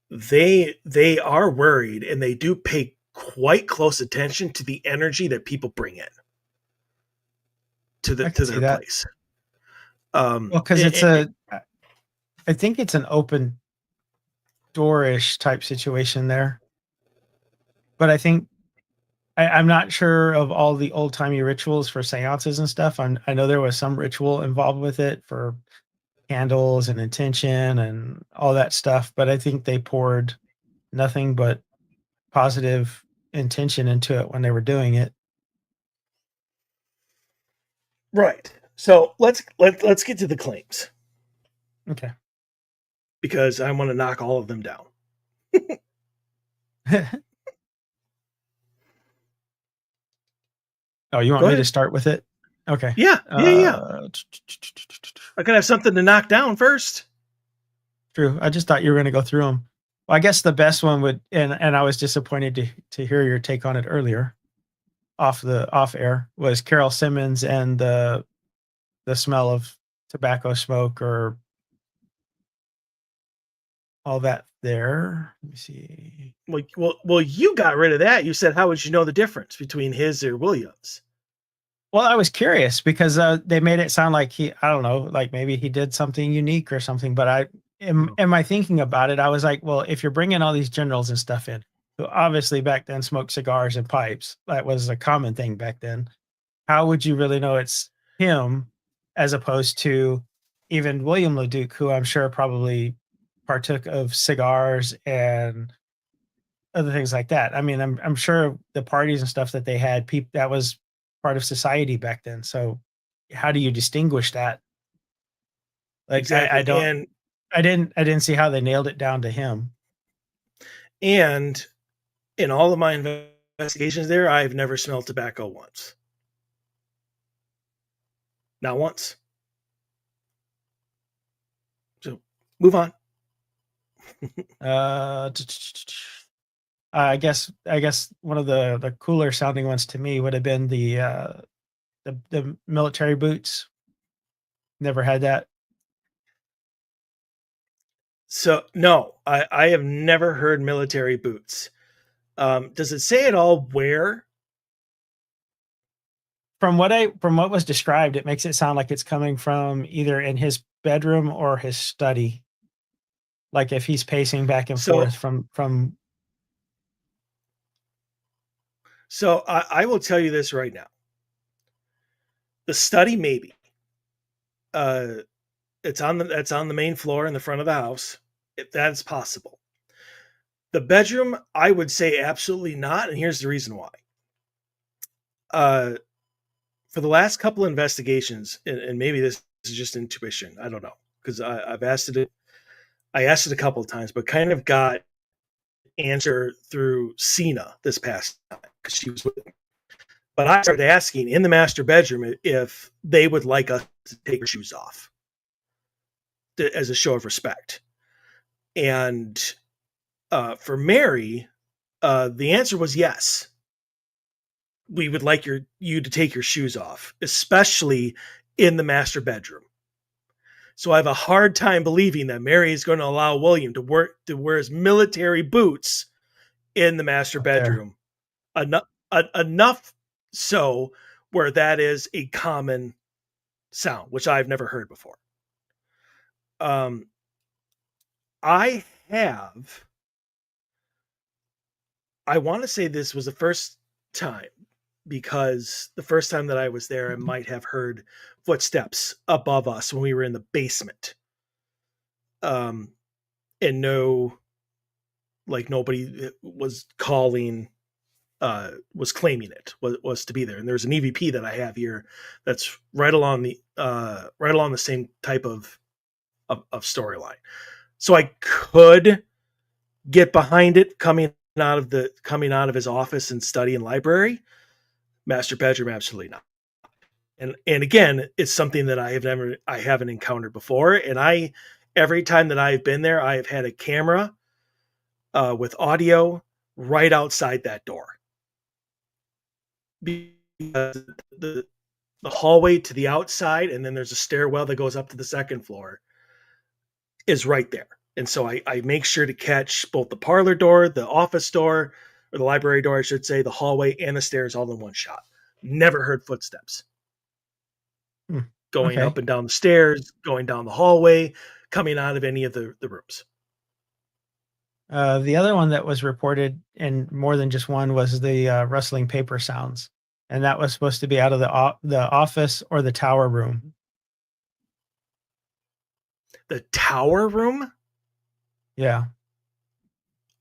they are worried, and they do pay quite close attention to the energy that people bring in I can to see their that. place. Well, because I think it's an open doorish type situation there. But I think I'm not sure of all the old timey rituals for seances and stuff. I know there was some ritual involved with it for candles and intention and all that stuff, but I think they poured nothing but positive intention into it when they were doing it. Right. So let's get to the claims Okay. because I want to knock all of them down. Oh, you Go want me to ahead. start with it? Okay. Yeah, yeah, yeah. Uh, I could have something to knock down first. True. I just thought you were going to go through them. Well, I guess the best one would, and I was disappointed to hear your take on it earlier, off air, was Carol Simmons and the smell of tobacco smoke or all that there. Let me see. Well, you got rid of that. You said, how would you know the difference between his or Williams? Well, I was curious because they made it sound like I don't know, like maybe he did something unique or something. But am I thinking about it? I was like, well, if you're bringing all these generals and stuff in, who obviously back then smoked cigars and pipes, that was a common thing back then. How would you really know it's him as opposed to even William LeDuc, who I'm sure probably partook of cigars and other things like that. I mean, I'm sure the parties and stuff that they had, that was part of society back then. So how do you distinguish that? Like I Exactly. don't I didn't see how they nailed it down to him. And in all of my investigations there, I've never smelled tobacco once. Not once. So move on. Uh I guess one of the cooler sounding ones to me would have been the military boots. Never had that. So no, I have never heard military boots. Does it say at all where? From what was described, it makes it sound like it's coming from either in his bedroom or his study. Like if he's pacing back and So forth from so I will tell you this right now. The study, maybe. Uh, that's on the main floor in the front of the house. If that's possible. The bedroom, I would say absolutely not, and here's the reason why. Uh, for the last couple of investigations, and maybe this is just intuition, I don't know, because I've asked it. I asked it a couple of times, but kind of got answer through Cena this past time because she was with me. But I started asking in the master bedroom if they would like us to take our shoes off as a show of respect. And for Mary, the answer was yes. We would like you to take your shoes off, especially in the master bedroom. So I have a hard time believing that Mary is going to allow William to wear his military boots in the master up there. bedroom enough so where that is a common sound, which I've never heard before. Um, I have. I want to say this was the first time because the first time that I was there, I might have heard footsteps above us when we were in the basement. Um, and nobody was calling, was claiming it was to be there. And there's an EVP that I have here that's right along the same type of storyline. So I could get behind it coming out of his office and study and library. Master bedroom, absolutely not. And again, it's something that I haven't encountered before. And every time that I've been there, I have had a camera with audio right outside that door. Because the hallway to the outside, and then there's a stairwell that goes up to the second floor, is right there. And so I make sure to catch both the parlor door, the office door, or the library door, I should say, the hallway and the stairs all in one shot. Never heard footsteps going Okay. up and down the stairs, going down the hallway, coming out of any of the rooms. The other one that was reported in more than just one was the rustling paper sounds, and that was supposed to be out of the office or the tower room. The tower room? Yeah.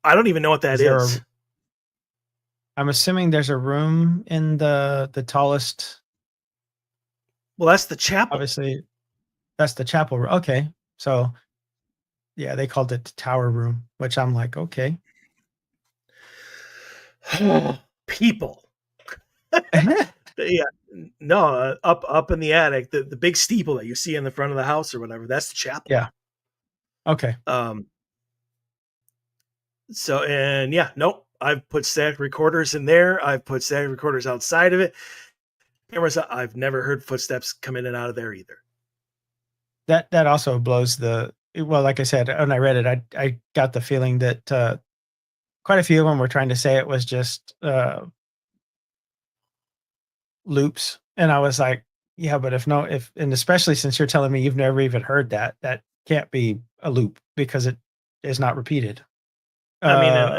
I don't even know what that Is there is. a I'm assuming there's a room in the tallest, Well, that's the chapel. obviously that's the chapel room. Okay. So yeah, they called it the tower room, which I'm like, okay. People. Yeah, no, up in the attic, the big steeple that you see in the front of the house or whatever. That's the chapel. Yeah. Okay. Um, so and yeah, nope. I've put static recorders in there. I've put static recorders outside of it. Cameras. I've never heard footsteps come in and out of there either. That also blows the well, like I said, when I read it, I got the feeling that quite a few of them were trying to say it was just loops. And I was like, yeah, but if and especially since you're telling me you've never even heard that, that can't be a loop because it is not repeated. I mean, Uh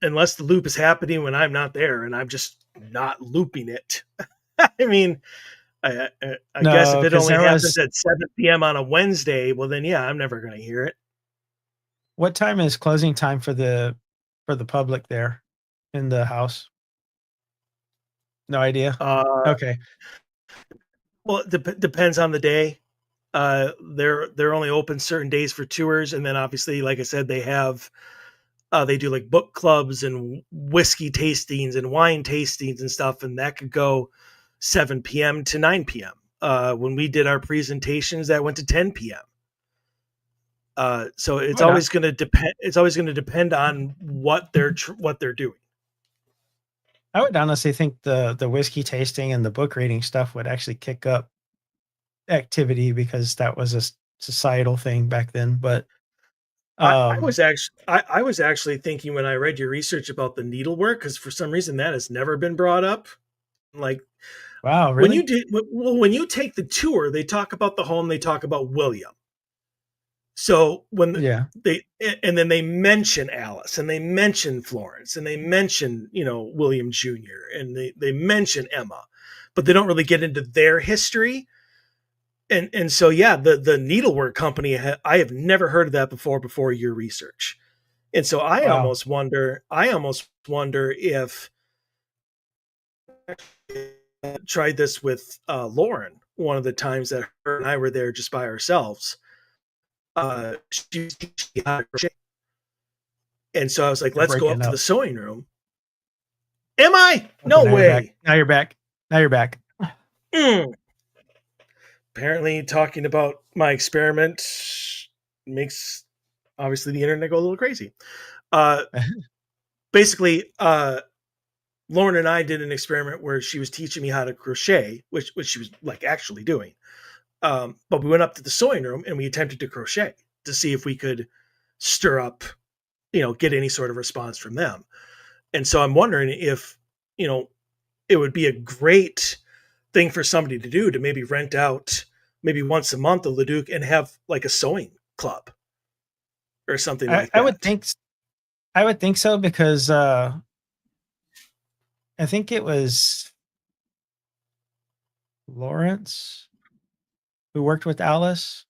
unless the loop is happening when I'm not there and I'm just not looping it. I mean, I guess if no, it because only there happens was at 7 p.m. on a Wednesday, well then yeah, I'm never going to hear it. what time is closing time for the public there in the house? No idea. Uh, Okay. well, it depends on the day. They're only open certain days for tours, and then obviously, like I said, they do like book clubs and whiskey tastings and wine tastings and stuff, and that could go 7 p.m. to 9 p.m. When we did our presentations, that went to 10 p.m. So I it's would, always going to depend. It's always going to depend on what they're doing. I would honestly think the whiskey tasting and the book reading stuff would actually kick up activity because that was a societal thing back then. But um, I was actually thinking when I read your research about the needlework because for some reason that has never been brought up. Like wow, when you really? did well, when you take the tour, they talk about the home, they talk about William. So Yeah. they and then they mention Alice and they mention Florence and they mention William Jr. and they mention Emma, but they don't really get into their history. And so yeah, the needlework company I have never heard of that before your research. And so Wow. I almost wonder if I tried this with Lauren one of the times that her and I were there just by ourselves. She was teaching me how to crochet. And so I was like, You're let's go up breaking to the up. sewing room. Am I? Okay, No now you're back. way. Now you're back. Now you're back. Mm. Apparently, talking about my experiment makes obviously the internet go a little crazy. Uh, basically, Lauren and I did an experiment where she was teaching me how to crochet, which she was like actually doing. But we went up to the sewing room and we attempted to crochet to see if we could stir up, get any sort of response from them. And so I'm wondering if, you know, it would be a great thing for somebody to do to maybe rent out maybe once a month a LeDuc and have like a sewing club or something like I would that. think I would think so because I think it was Lawrence who worked with Alice,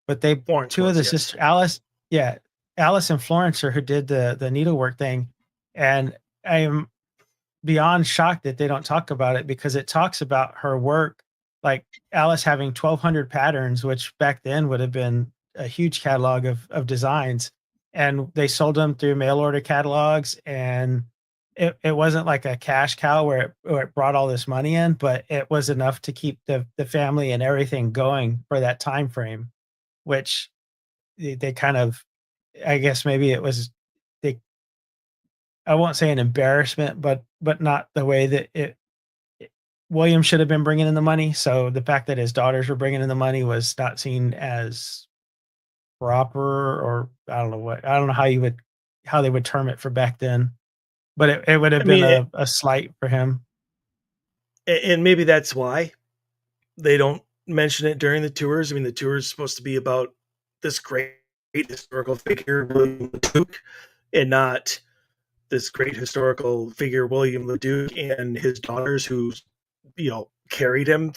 but they Florence two of was, the yes. sister Alice, yeah, Alice and Florence are who did the needlework thing, and I am beyond shocked that they don't talk about it because it talks about her work, like Alice having 1,200 patterns, which back then would have been a huge catalog of designs, and they sold them through mail order catalogs, and it wasn't like a cash cow where it brought all this money in, but it was enough to keep the family and everything going for that time frame, which they kind of, I guess maybe it was they I won't say an embarrassment, but not the way that William should have been bringing in the money. So the fact that his daughters were bringing in the money was not seen as proper, or I don't know how they would term it for back then, but it would I have been mean, a slight for him. and maybe that's why they don't mention it during the tours. I mean, the tour is supposed to be about this great historical figure, William LeDuc, and not this great historical figure, William LeDuc, and his daughters who, carried him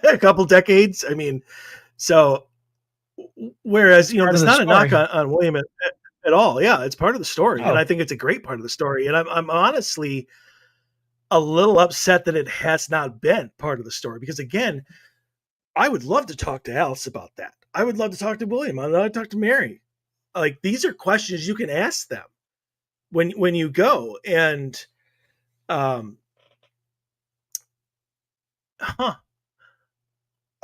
a couple decades. I mean, so Whereas, Part of that's the not a knock story. on William at all. Yeah, it's part of the story, and I Oh, think it's a great part of the story. And I'm honestly a little upset that it has not been part of the story because, again, I would love to talk to Alice about that. I would love to talk to William. I'd love to talk to Mary. Like, these are questions you can ask them when you go. And um, huh,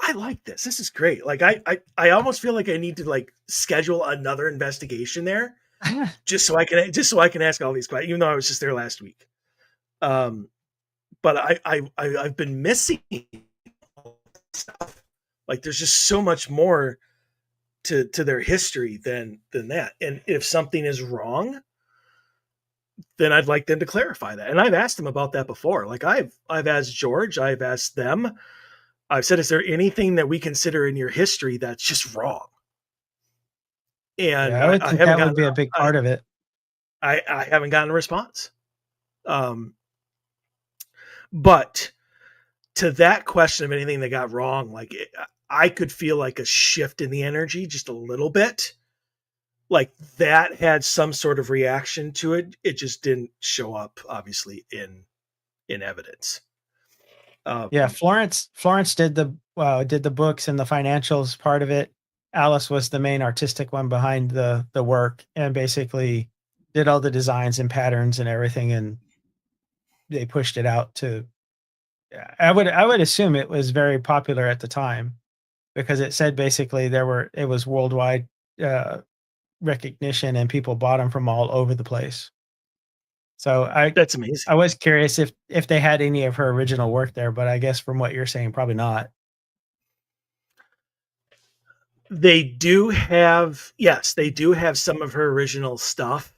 I like this. This is great. Like, I almost feel like I need to like schedule another investigation there just so I can ask all these questions. Even though I was just there last week. Um, but I've been missing stuff. Like, there's just so much more to their history than that. And if something is wrong, then I'd like them to clarify that. And I've asked them about that before. Like, I've asked George, I've asked them. I've said, is there anything that we consider in your history that's just wrong? yeah, And I would I think haven't that would gotten be a big part of it. I haven't gotten a response. Um, but to that question of anything that got wrong, like I could feel like a shift in the energy just a little bit. Like that had some sort of reaction to it. It just didn't show up, obviously, in evidence. Yeah, Um, Florence did the books and the financials part of it. Alice was the main artistic one behind the work and basically did all the designs and patterns and everything, and they pushed it out to. I would assume it was very popular at the time because it said basically it was worldwide uh, recognition and people bought them from all over the place. So that's amazing. I was curious if they had any of her original work there, but I guess from what you're saying, probably not. They do have, yes, they do have some of her original stuff,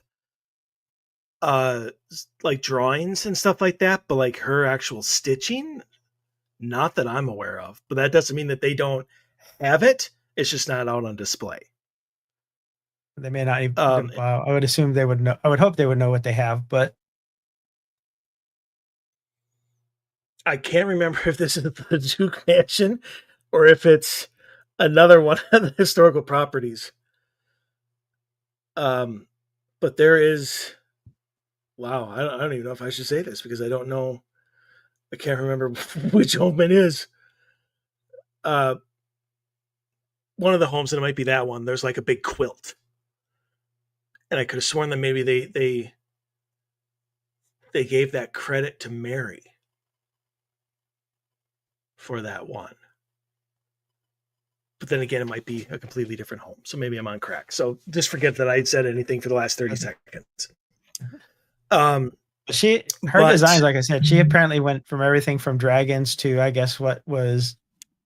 like drawings and stuff like that. But like her actual stitching, not that I'm aware of. But that doesn't mean that they don't have it. It's just not out on display. They may not Um, even, I would assume they would know. I would hope they would know what they have, but I can't remember if this is the Duke Mansion or if it's another one of the historical properties. Um, but there is, wow, I don't even know if I should say this because I don't know. I can't remember which home it is. Uh, one of the homes, and it might be that one. There's like a big quilt, and I could have sworn that maybe they gave that credit to Mary for that one. But then again, it might be a completely different home. So maybe I'm on crack. So just forget that I said anything for the last 30 seconds. Um, her designs, but like I said, she apparently went from everything from dragons to I guess what was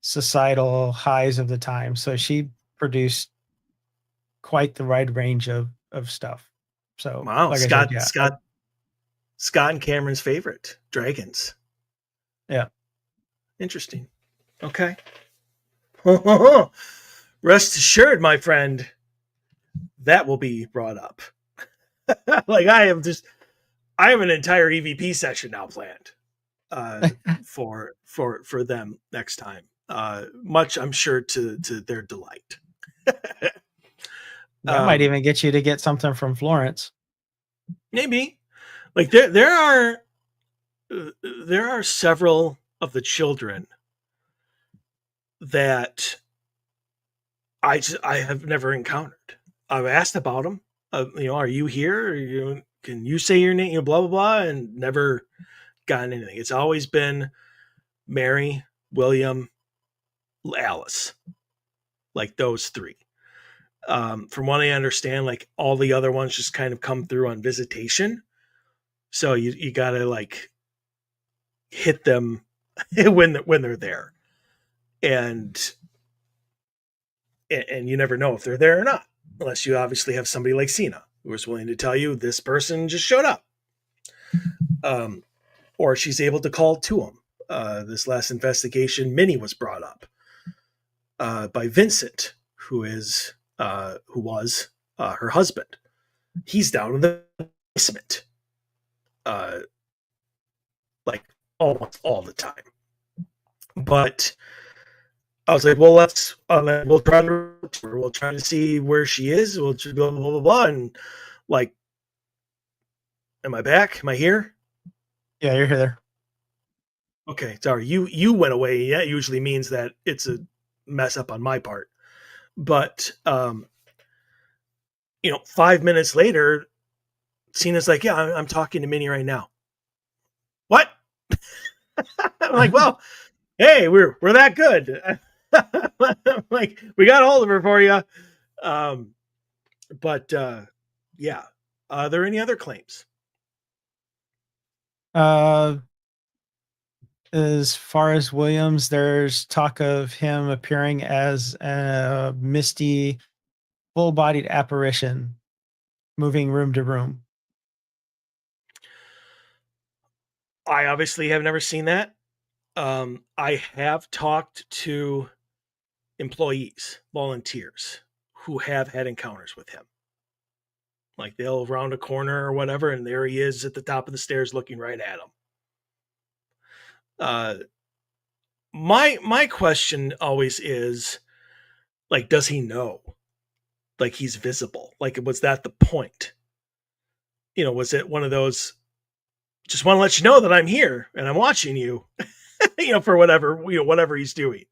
societal highs of the time. So she produced quite the wide range of stuff. So, wow, like I said, yeah, Scott and Cameron's favorite, dragons. yeah. Interesting. Okay. Rest assured, my friend, that will be brought up. Like I have an entire EVP session now planned uh, for them next time. Much, I'm sure, to their delight. That might um, even get you to get something from Florence. Maybe like there are several of the children that I have never encountered. I've asked about them. Are you here? Can you say your name? Blah blah blah, and never gotten anything. It's always been Mary, William, Alice, like those three. From what I understand, like all the other ones just kind of come through on visitation. So you gotta like hit them when they're there, and and you never know if they're there or not, unless you obviously have somebody like Cena who is willing to tell you this person just showed up, um, or she's able to call to them. This last investigation, Minnie was brought up by Vincent, who was her husband. He's down in the basement, uh, like almost all the time. But I was like, well, we'll try we'll try to see where she is. We'll just blah, blah, blah, blah. And like, am I back? Am I here? Yeah, you're there. Okay. Sorry. You went away. That usually means that it's a mess up on my part. But, 5 minutes later, Cena's like, yeah, I'm talking to Minnie right now. What? I'm like, well, hey, we're that good. Like, we got all of her for you. Um, but yeah. Are there any other claims? Uh, as far as Williams, there's talk of him appearing as a misty, full-bodied apparition, moving room to room. I obviously have never seen that. I have talked to employees, volunteers who have had encounters with him. Like they'll round a corner or whatever, and there he is at the top of the stairs looking right at them. Uh, my question always is, like, does he know? Like he's visible? Like was that the point? Was it one of those? Just want to let you know that I'm here and I'm watching you. For whatever he's doing.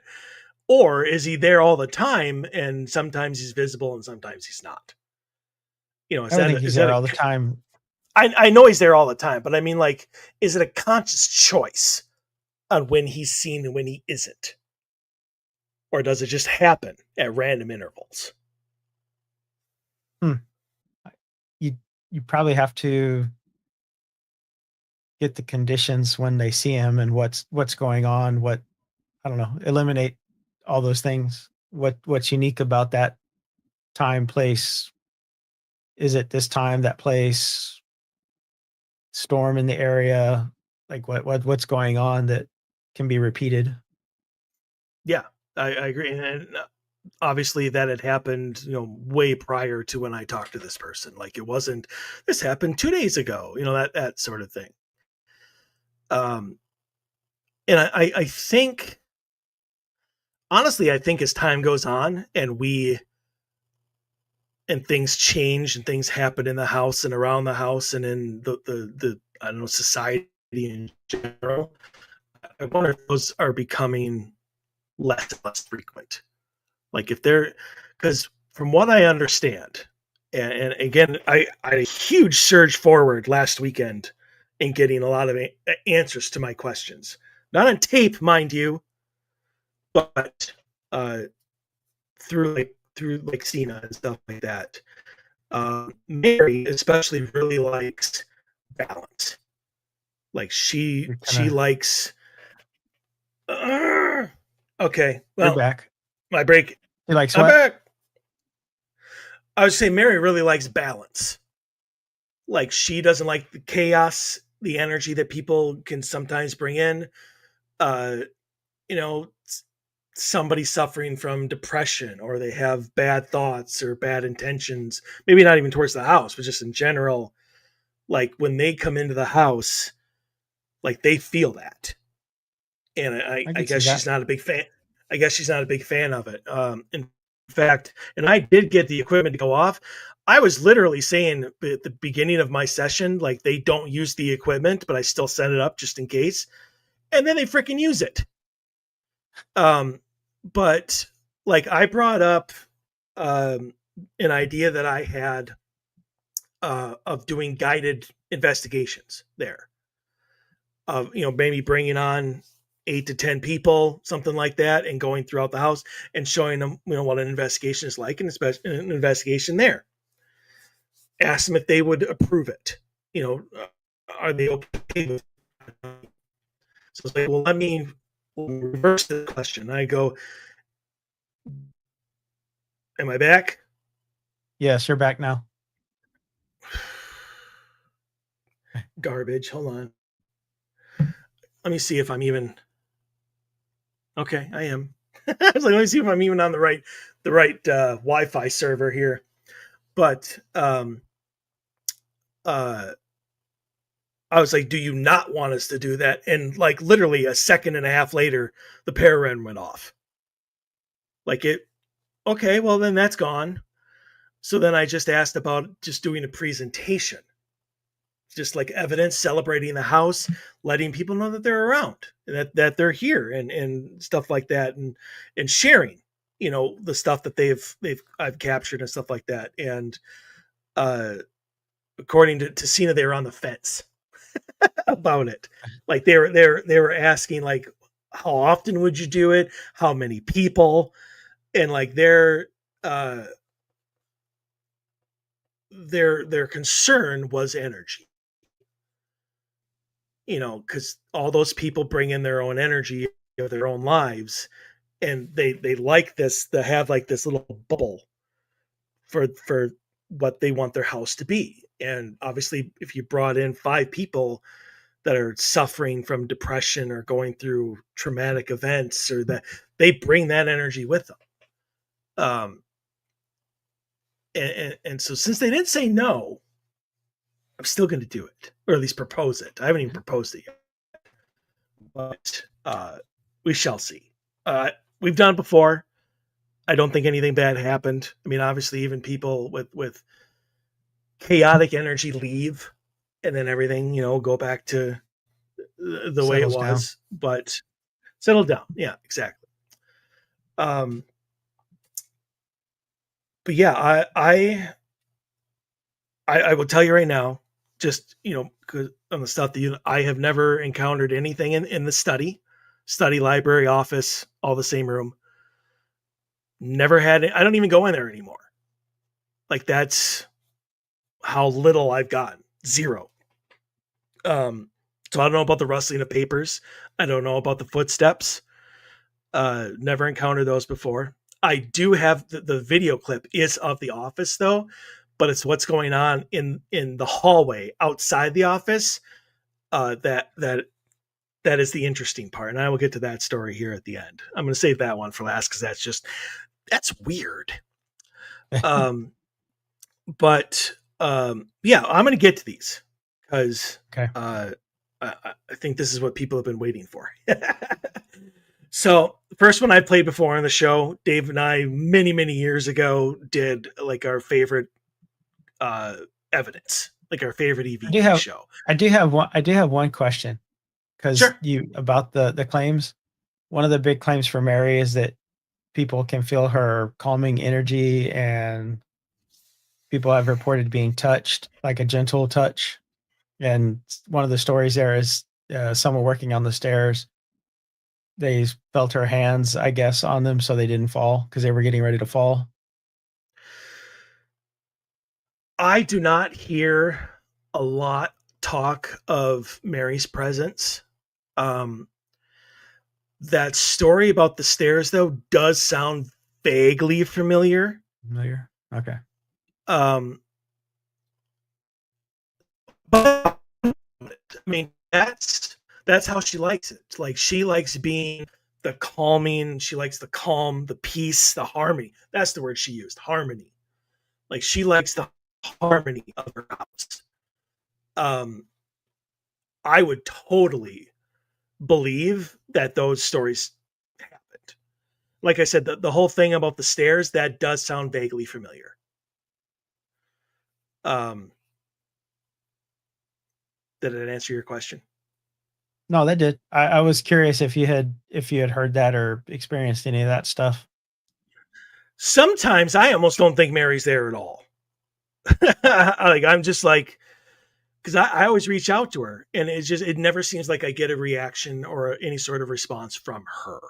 Or is he there all the time and sometimes he's visible and sometimes he's not? I don't think he's Is there that all the time. I know he's there all the time, but I mean, like, is it a conscious choice on when he's seen and when he isn't? Or does it just happen at random intervals? Hmm. You you probably have to get the conditions when they see him and what's going on. What I don't know. Eliminate all those things. What's unique about that time, place? Is it this time, that place, storm in the area? Like what's going on that can be repeated? Yeah, I agree. And obviously that had happened, way prior to when I talked to this person. Like it wasn't, this happened 2 days ago, that sort of thing. Um, and I think, honestly, I think as time goes on and things change and things happen in the house and around the house and in the I don't know, society in general, I wonder if those are becoming less and less frequent. Like if they're, because from what I understand, and again, I had a huge surge forward last weekend in getting a lot of answers to my questions. Not on tape, mind you, but uh, through like Cena and stuff like that. Mary especially really likes balance. Like You're she kind of likes. Okay, you're well, back. my break. He likes I'm what? back. I would say Mary really likes balance. Like she doesn't like the chaos, the energy that people can sometimes bring in. Uh, you know, somebody suffering from depression or they have bad thoughts or bad intentions, maybe not even towards the house, but just in general. Like when they come into the house, like they feel that. And I I can see guess that. she's not a big fan. I guess she's not a big fan of it. In fact, and I did get the equipment to go off. I was literally saying at the beginning of my session, like they don't use the equipment, but I still set it up just in case. And then they freaking use it. Um, but like I brought up um, an idea that I had of doing guided investigations there. Of maybe bringing on 8 to 10 people, something like that, and going throughout the house and showing them what an investigation is like, and especially an investigation there. Ask them if they would approve it. Are they okay with it? So it's like, well, let me reverse the question. I go, am I back? Yes, you're back now. Garbage. Hold on. Let me see if I'm even. Okay, I am. I was like, let me see if I'm even on the right Wi-Fi server here. But uh, I was like, do you not want us to do that? And like literally a second and a half later, the power went off. Like it, okay, well then that's gone. So then I just asked about just doing a presentation, just like evidence, celebrating the house, letting people know that they're around, that they're here, and stuff like that, and sharing, the stuff that I've captured and stuff like that. And uh, according to Cena, they were on the fence about it. Like they were asking like, how often would you do it? How many people? And like uh, their concern was energy, because all those people bring in their own energy of their own lives, and they like this to have like this little bubble for what they want their house to be. And obviously, if you brought in five people that are suffering from depression or going through traumatic events, or that they bring that energy with them. Um, and so since they didn't say no, I'm still going to do it, or at least propose it. I haven't even proposed it yet, but we shall see. We've done it before. I don't think anything bad happened. I mean, obviously, even people with chaotic energy leave, and then everything, go back to the way it Settles down. was, but settle down. Yeah, exactly. Um, but yeah, I will tell you right now, just, because on the stuff that I have never encountered anything in the study, library, office, all the same room. Never had it. I don't even go in there anymore. Like that's how little I've gotten. Zero. So I don't know about the rustling of papers. I don't know about the footsteps. Never encountered those before. I do have the video clip is of the office though, but it's what's going on in the hallway outside the office. That is the interesting part, and I will get to that story here at the end. I'm going to save that one for last because that's weird. Um, but yeah, I'm going to get to these because Okay. I think this is what people have been waiting for. So the first one I played before on the show, Dave and I many many years ago did like our favorite uh, evidence, like our favorite I do EVP have show. I do have one question because Sure. you about the claims. One of the big claims for Mary is that people can feel her calming energy, and people have reported being touched, like a gentle touch. And one of the stories there is someone working on the stairs. They felt her hands, I guess, on them so they didn't fall because they were getting ready to fall. I do not hear a lot talk of Mary's presence. Um, that story about the stairs, though, does sound vaguely familiar. Familiar? Okay. Um, but I mean, that's how she likes it. Like she likes being the calming. She likes the calm, the peace, the harmony. That's the word she used, harmony. Like she likes the harmony of her house. Um, I would totally believe that those stories happened. Like I said, the whole thing about the stairs, that does sound vaguely familiar. Um, did it answer your question? No, that did. I was curious if you had heard that or experienced any of that stuff. Sometimes I almost don't think Mary's there at all. Like I'm just like, because I always reach out to her, and it never seems like I get a reaction or any sort of response from her.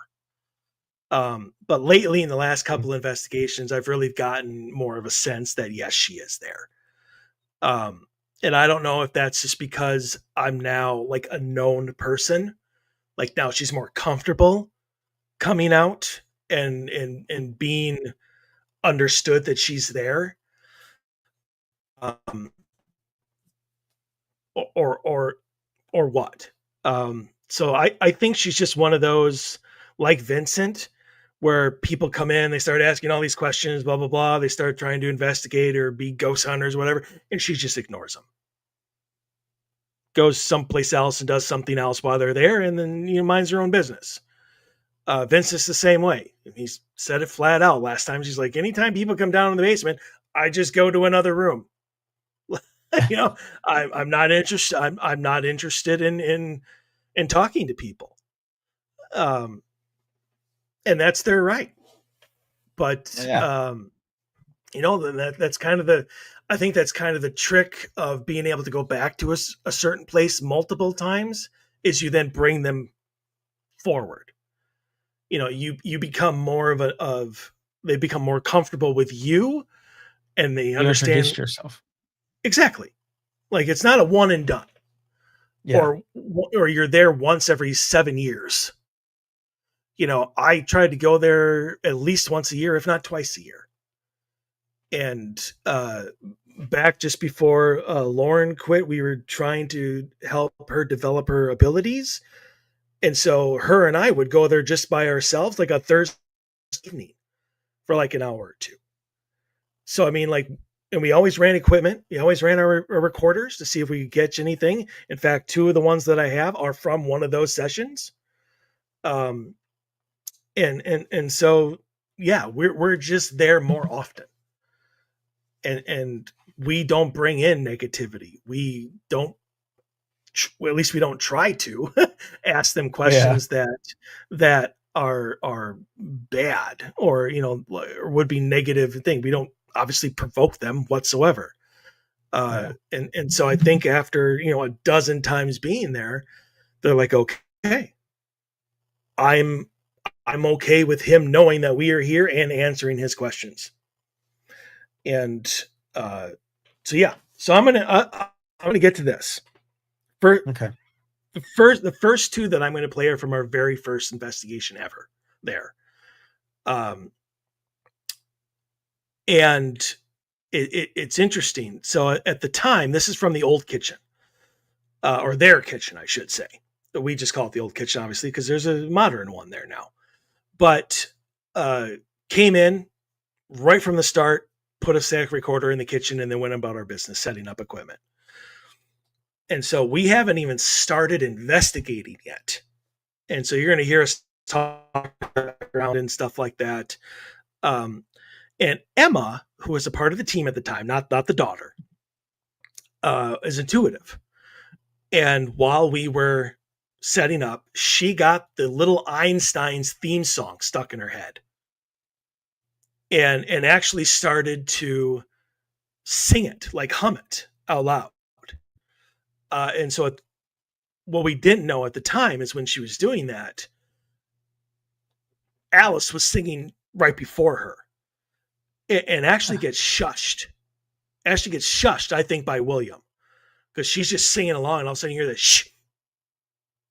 But lately, in the last Mm. couple investigations, I've really gotten more of a sense that yes, she is there. Um, and I don't know if that's just because I'm now like a known person. Like now she's more comfortable coming out and being understood that she's there. Um, or or or what. So I think she's just one of those like Vincent, where people come in, they start asking all these questions, blah blah blah. They start trying to investigate or be ghost hunters, whatever, and she just ignores them. Goes someplace else and does something else while they're there, and then minds her own business. Vince is the same way. He said it flat out last time. She's like, anytime people come down in the basement, I just go to another room. You know, I'm not interested. I'm not interested in talking to people. Um, and that's their right. But Yeah. that's kind of the. I think that's kind of the trick of being able to go back to a certain place multiple times is you then bring them forward. You become more of they become more comfortable with you, and they You understand introduced yourself. exactly. Like it's not a one and done, Yeah. or you're there once every 7 years. I tried to go there at least once a year, if not twice a year. And back just before Lauren quit, we were trying to help her develop her abilities. And so her and I would go there just by ourselves, like a Thursday evening for like an hour or two. So, I mean, like, and we always ran equipment. We always ran our recorders to see if we could catch anything. In fact, two of the ones that I have are from one of those sessions. Um, and so, yeah, we're just there more often. And we don't bring in negativity. We don't, well, at least we don't try to ask them Oh yeah. questions that are bad or or would be negative thing. We don't obviously provoke them whatsoever. Yeah. And so I think after a dozen times being there, they're like, okay, I'm I'm okay with him knowing that we are here and answering his questions. And uh, so yeah, so I'm gonna get to this. For Okay. the first two that I'm going to play are from our very first investigation ever there. Um, and it's interesting. So at the time, this is from the old kitchen, or their kitchen, I should say. We just call it the old kitchen, obviously, because there's a modern one there now. But uh, came in right from the start, put a static recorder in the kitchen, and then went about our business setting up equipment. And so we haven't even started investigating yet. And so you're going to hear us talk around and stuff like that. Um, and Emma, who was a part of the team at the time, not the daughter, is intuitive. And while we were setting up, she got the Little Einstein's theme song stuck in her head, and actually started to sing it, like hum it out loud. And so what we didn't know at the time is when she was doing that, Alice was singing right before her, and actually gets shushed. Actually gets shushed, I think, by William, because she's just singing along, and all of a sudden you hear this shh,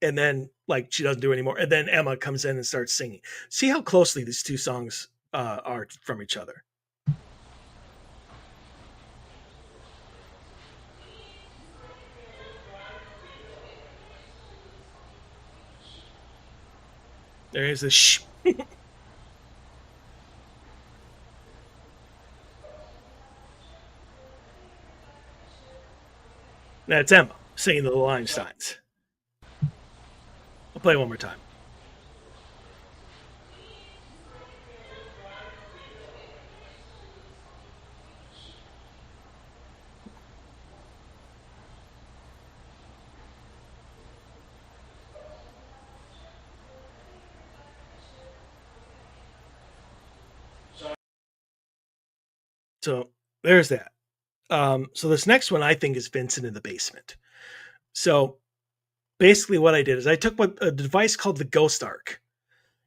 and then like she doesn't do it anymore, and then Emma comes in and starts singing. See how closely these two songs are from each other. There is this shh. That's Emma singing the Little Einsteins. I'll play it one more time. So there's that. So this next one I think is Vincent in the basement. So basically, what I did is I took a device called the Ghost Arc,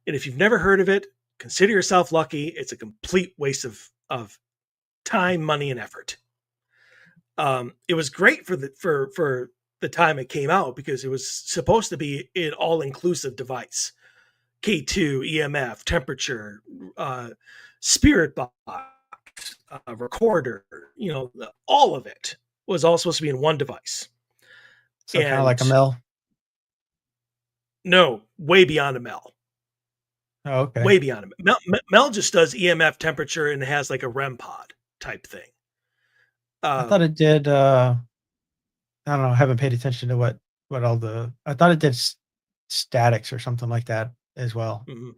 and if you've never heard of it, consider yourself lucky. It's a complete waste of time, money, and effort. It was great for the time it came out because it was supposed to be an all inclusive device. K2, EMF, temperature, uh, spirit box, recorder, all of it was all supposed to be in one device. So kind of like a And mill. no, way beyond a Mel. Oh, okay. Way beyond a Mel just does EMF, temperature, and has like a REM pod type thing. I thought Um, it did. I don't know. I haven't paid attention to what all the. I thought it did statics or something like that. as well? Mhm.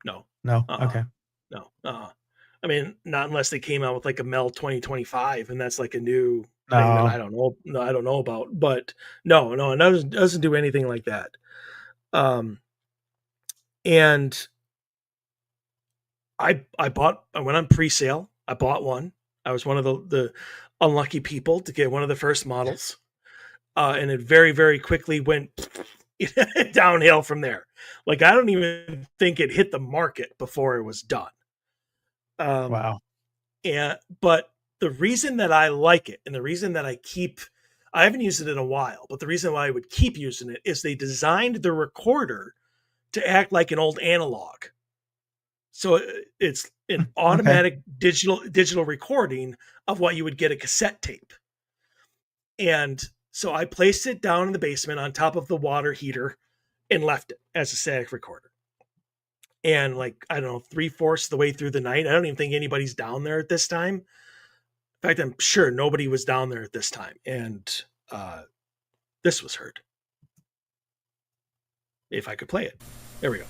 No. No. Uh-uh. Okay. No. Uh-uh. I mean, not unless they came out with like a Mel 2025, and that's like a new thing that I No. don't know. No, I don't know about. But no, no, it doesn't do anything like that. Um, and I went on pre-sale. I bought one. I was one of the unlucky people to get one of the first models. And it very, very quickly went downhill from there. Like I don't even think it hit the market before it was done. Um, Wow. but the reason that I like it and the reason that I haven't used it in a while, but the reason why I would keep using it is they designed the recorder to act like an old analog. So it's an Okay. automatic digital recording of what you would get a cassette tape. And so I placed it down in the basement on top of the water heater and left it as a static recorder. And like, I don't know, 3/4 of the way through the night, I don't even think anybody's down there at this time. In fact, I'm sure nobody was down there at this time. And this was heard. If I could play it. There we go.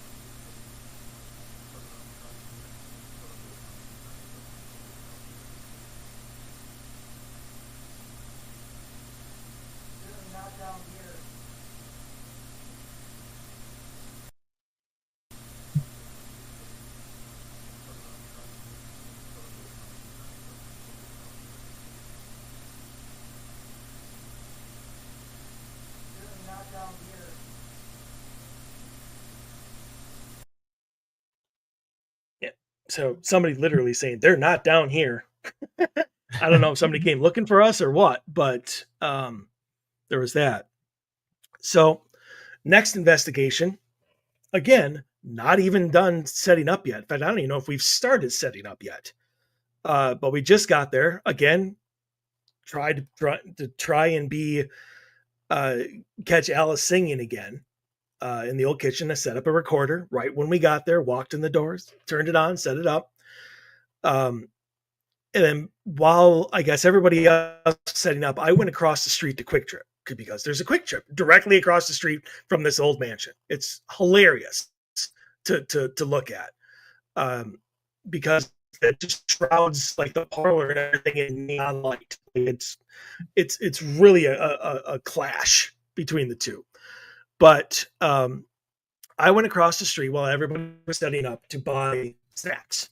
Yeah. So somebody literally saying they're not down here. I don't know if somebody came looking for us or what, but there was that. So next investigation, again, not even done setting up yet. In fact, I don't even know if we've started setting up yet. But we just got there again. Try and be uh, catch Alice singing again in the old kitchen. I set up a recorder right when we got there. Walked in the doors, turned it on, set it up. Um, and then while I guess everybody else was setting up, I went across the street to Quick Trip because there's a Quick Trip directly across the street from this old mansion. It's hilarious to look at because it just shrouds like the parlor and everything in neon light. It's really a clash between the two. But I went across the street while everybody was setting up to buy snacks,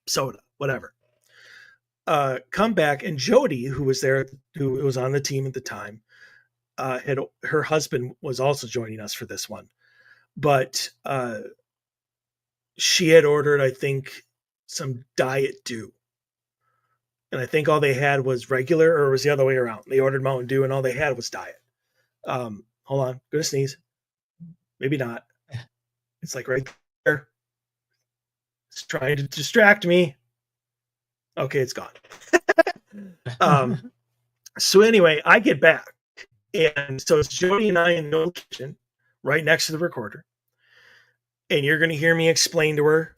soda, whatever. Come back, and Jody, who was there, who was on the team at the time, had her husband was also joining us for this one, but she had ordered, I think, some Diet Dew, and I think all they had was regular, or it was the other way around. They ordered Mountain Dew, and all they had was Diet. Hold on, gonna sneeze. Maybe not. It's like right there. It's trying to distract me. Okay, it's gone. Um, so anyway, I get back, and so it's Jody and I in the old kitchen, right next to the recorder, and you're gonna hear me explain to her,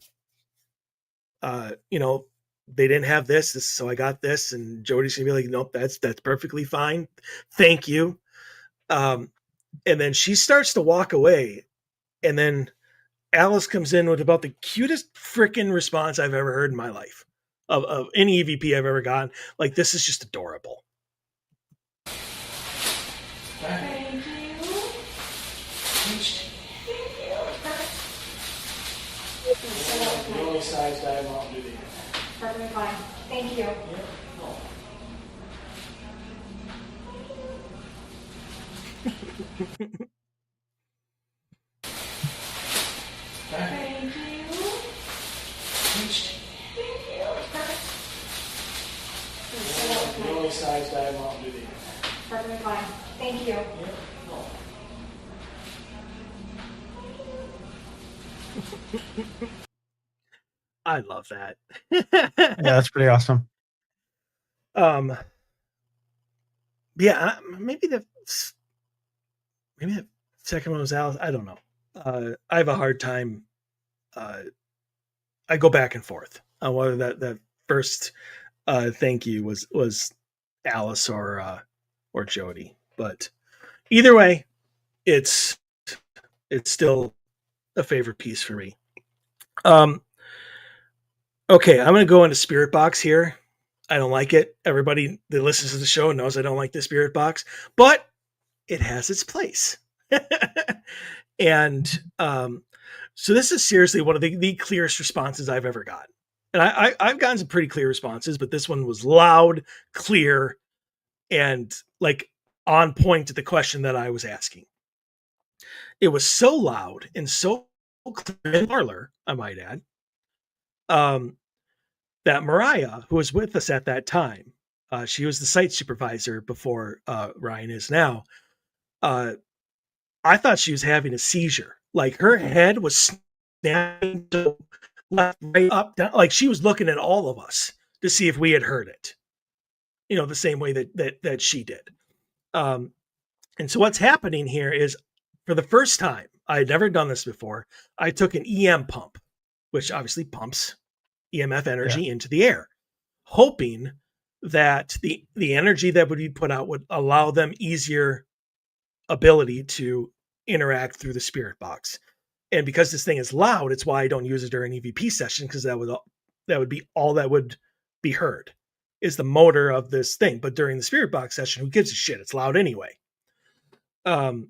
you know, they didn't have this, so I got this, and Jody's gonna be like, nope, that's perfectly fine, thank you. Um, and then she starts to walk away, and then Alice comes in with about the cutest freaking response I've ever heard in my life of any EVP I've ever gotten. Like, this is just adorable. Thank you. The only size that I want to do. Perfectly fine. Thank you. Thank you. The only size that I want to do. Perfectly fine. Thank you. I love that. Yeah, that's pretty awesome. Yeah, maybe the second one was Alice. I don't know. I have a hard time. Uh, I go back and forth on whether that first thank you was Alice or Jody, but either way, it's still a favorite piece for me. Okay, I'm going to go into Spirit Box here. I don't like it. Everybody that listens to the show knows I don't like the Spirit Box, but it has its place. And so this is seriously one of the clearest responses I've ever gotten. And I've gotten some pretty clear responses, but this one was loud, clear, and like on point to the question that I was asking. It was so loud and so clear in the parlor, I might add, that Mariah, who was with us at that time, she was the site supervisor before Ryan is now. I thought she was having a seizure. Like her head was snapping to left, right, up, down. Like she was looking at all of us to see if we had heard it. You know, the same way that she did. And so what's happening here is, for the first time, I had never done this before. I took an EM pump, which obviously pumps EMF energy into the air, hoping that the energy that would be put out would allow them easier ability to interact through the spirit box. And because this thing is loud, it's why I don't use it during EVP session, because that would be all that would be heard is the motor of this thing. But during the spirit box session, who gives a shit? It's loud anyway. And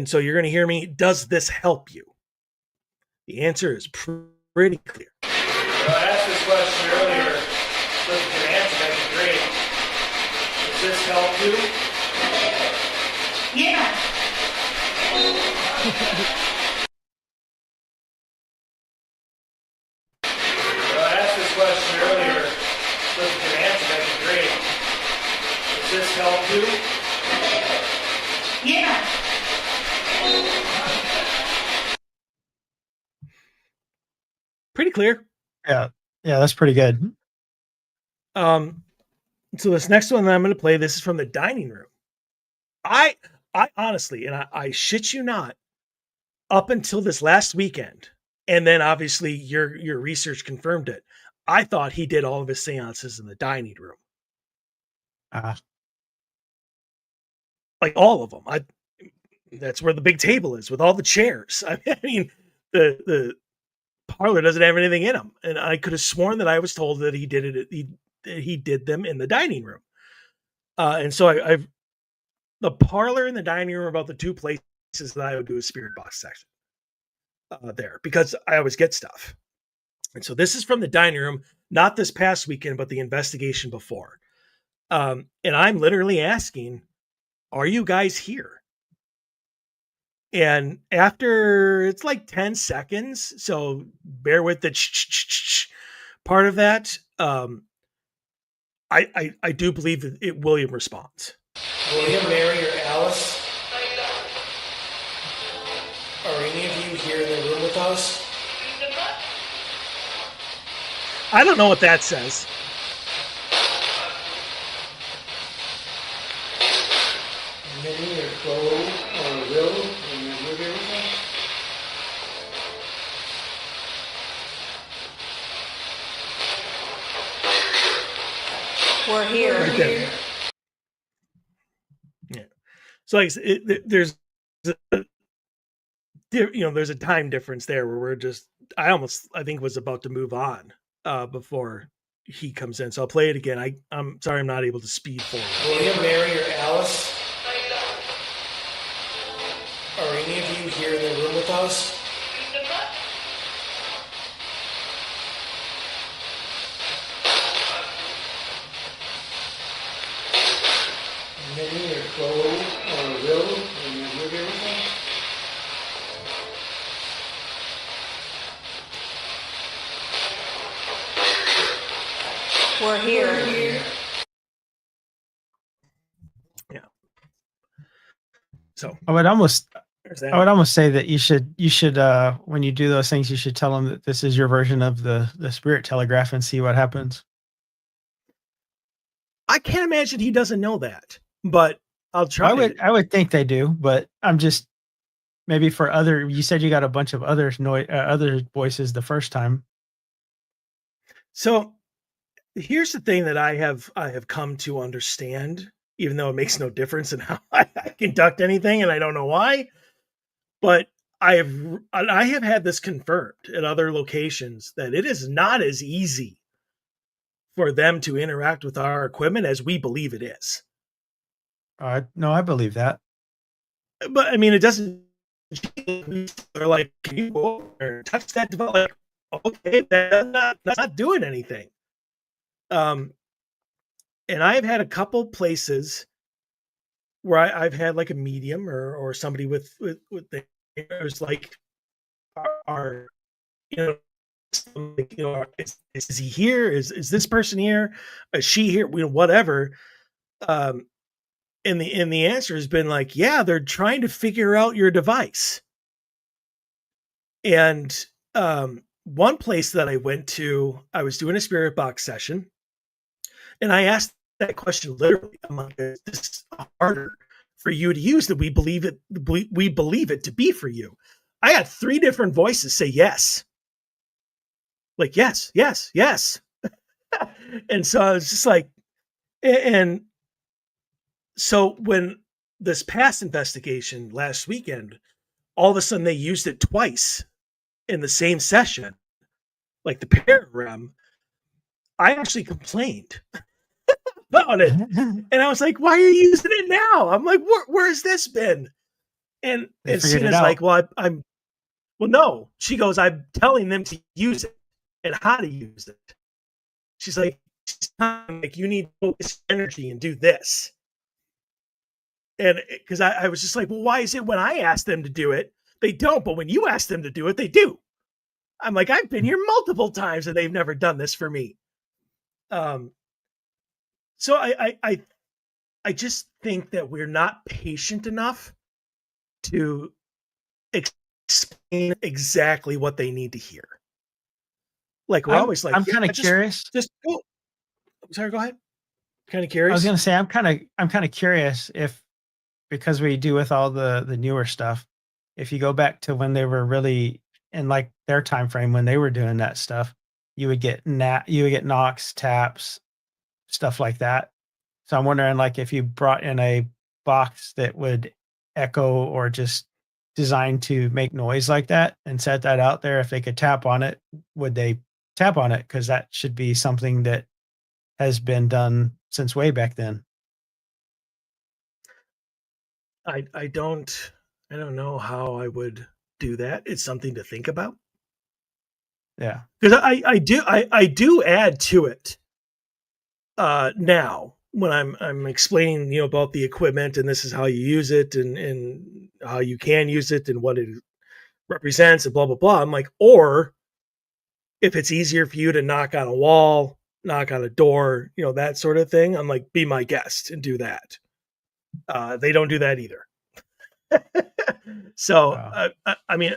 so you're going to hear me. Does this help you? The answer is pretty clear. Well, I asked this question earlier. So if you can answer, that'd be great. Does this help you? Yeah. Well, I asked this question earlier. So if you can answer, that'd be great. Does this help you? Yeah. Pretty clear. Yeah, that's pretty good. So this next one that I'm going to play, this is from the dining room. I honestly, and I shit you not, up until this last weekend, and then obviously your research confirmed it, I thought he did all of his seances in the dining room. Like all of them. That's where the big table is with all the chairs. I mean, the parlor doesn't have anything in them, and I could have sworn that I was told that he did it. He did them in the dining room, and so I've the parlor and the dining room are about the two places that I would do a spirit box section there, because I always get stuff. And so this is from the dining room, not this past weekend, but the investigation before. And I'm literally asking, are you guys here? And after, it's like 10 seconds, so bear with the part of that. I do believe that William responds. William, Mary, or Alice? Are any of you here in the room with us? I don't know what that says. Many or Chloe or Will, and you live here with us? We're here. Right there. Yeah. So like there's there's a time difference there where we're just, I think was about to move on before he comes in. So I'll play it again. I'm sorry I'm not able to speed forward. William, Mary, or Alice? Are any of you here in the room with us? Many or Chloe or Will, and you live here with us? We're here. Yeah. So I would almost there's that. I would almost say that you should when you do those things, you should tell them that this is your version of the spirit telegraph and see what happens. I can't imagine he doesn't know that, but I'll try. I would think they do, but I'm just maybe for other. You said you got a bunch of other other voices the first time. So here's the thing that I have come to understand, even though it makes no difference in how I conduct anything, and I don't know why, but I have had this confirmed at other locations that it is not as easy for them to interact with our equipment as we believe it is. No, I believe that. But I mean, it doesn't. They're like, can you go over there and touch that device? Like, okay, that's not doing anything. And I've had a couple places where I've had like a medium or somebody with there's like are you know like, is he here? Is this person here? Is she here? Whatever. Um, and the answer has been like, yeah, they're trying to figure out your device. And one place that I went to, I was doing a spirit box session, and I asked that question literally. I'm like, is this harder for you to use that we believe it? We believe it to be for you. I had 3 different voices say yes. Like, yes, yes, yes. And so I was just like, and so when this past investigation last weekend, all of a sudden they used it twice in the same session, like the paragram. I actually complained about it. And I was like, why are you using it now? I'm like, where's this been? And They as figured soon it as out. like, well, well, no, she goes, I'm telling them to use it and how to use it. She's like, you need to focus energy and do this. And because I was just like, well, why is it when I ask them to do it, they don't, but when you ask them to do it, they do. I'm like, I've been here multiple times and they've never done this for me. So I just think that we're not patient enough to explain exactly what they need to hear. Like we're always like, I'm yeah, kind of curious. just go. Sorry, go ahead. Kind of I curious. was gonna say I'm kind of curious if, because we do with all the newer stuff, if you go back to when they were really in like their time frame when they were doing that stuff, you would get knocks, taps, stuff like that. So I'm wondering, like, if you brought in a box that would echo or just designed to make noise like that and set that out there, if they could tap on it, would they tap on it? Because that should be something that has been done since way back then. I don't know how I would do that. It's something to think about Yeah. because I do add to it now when I'm explaining about the equipment and this is how you use it and how you can use it and what it represents and blah blah blah. I'm like, or if it's easier for you to knock on a wall, knock on a door, that sort of thing, I'm like, be my guest and do that. They don't do that either. So Wow. I mean,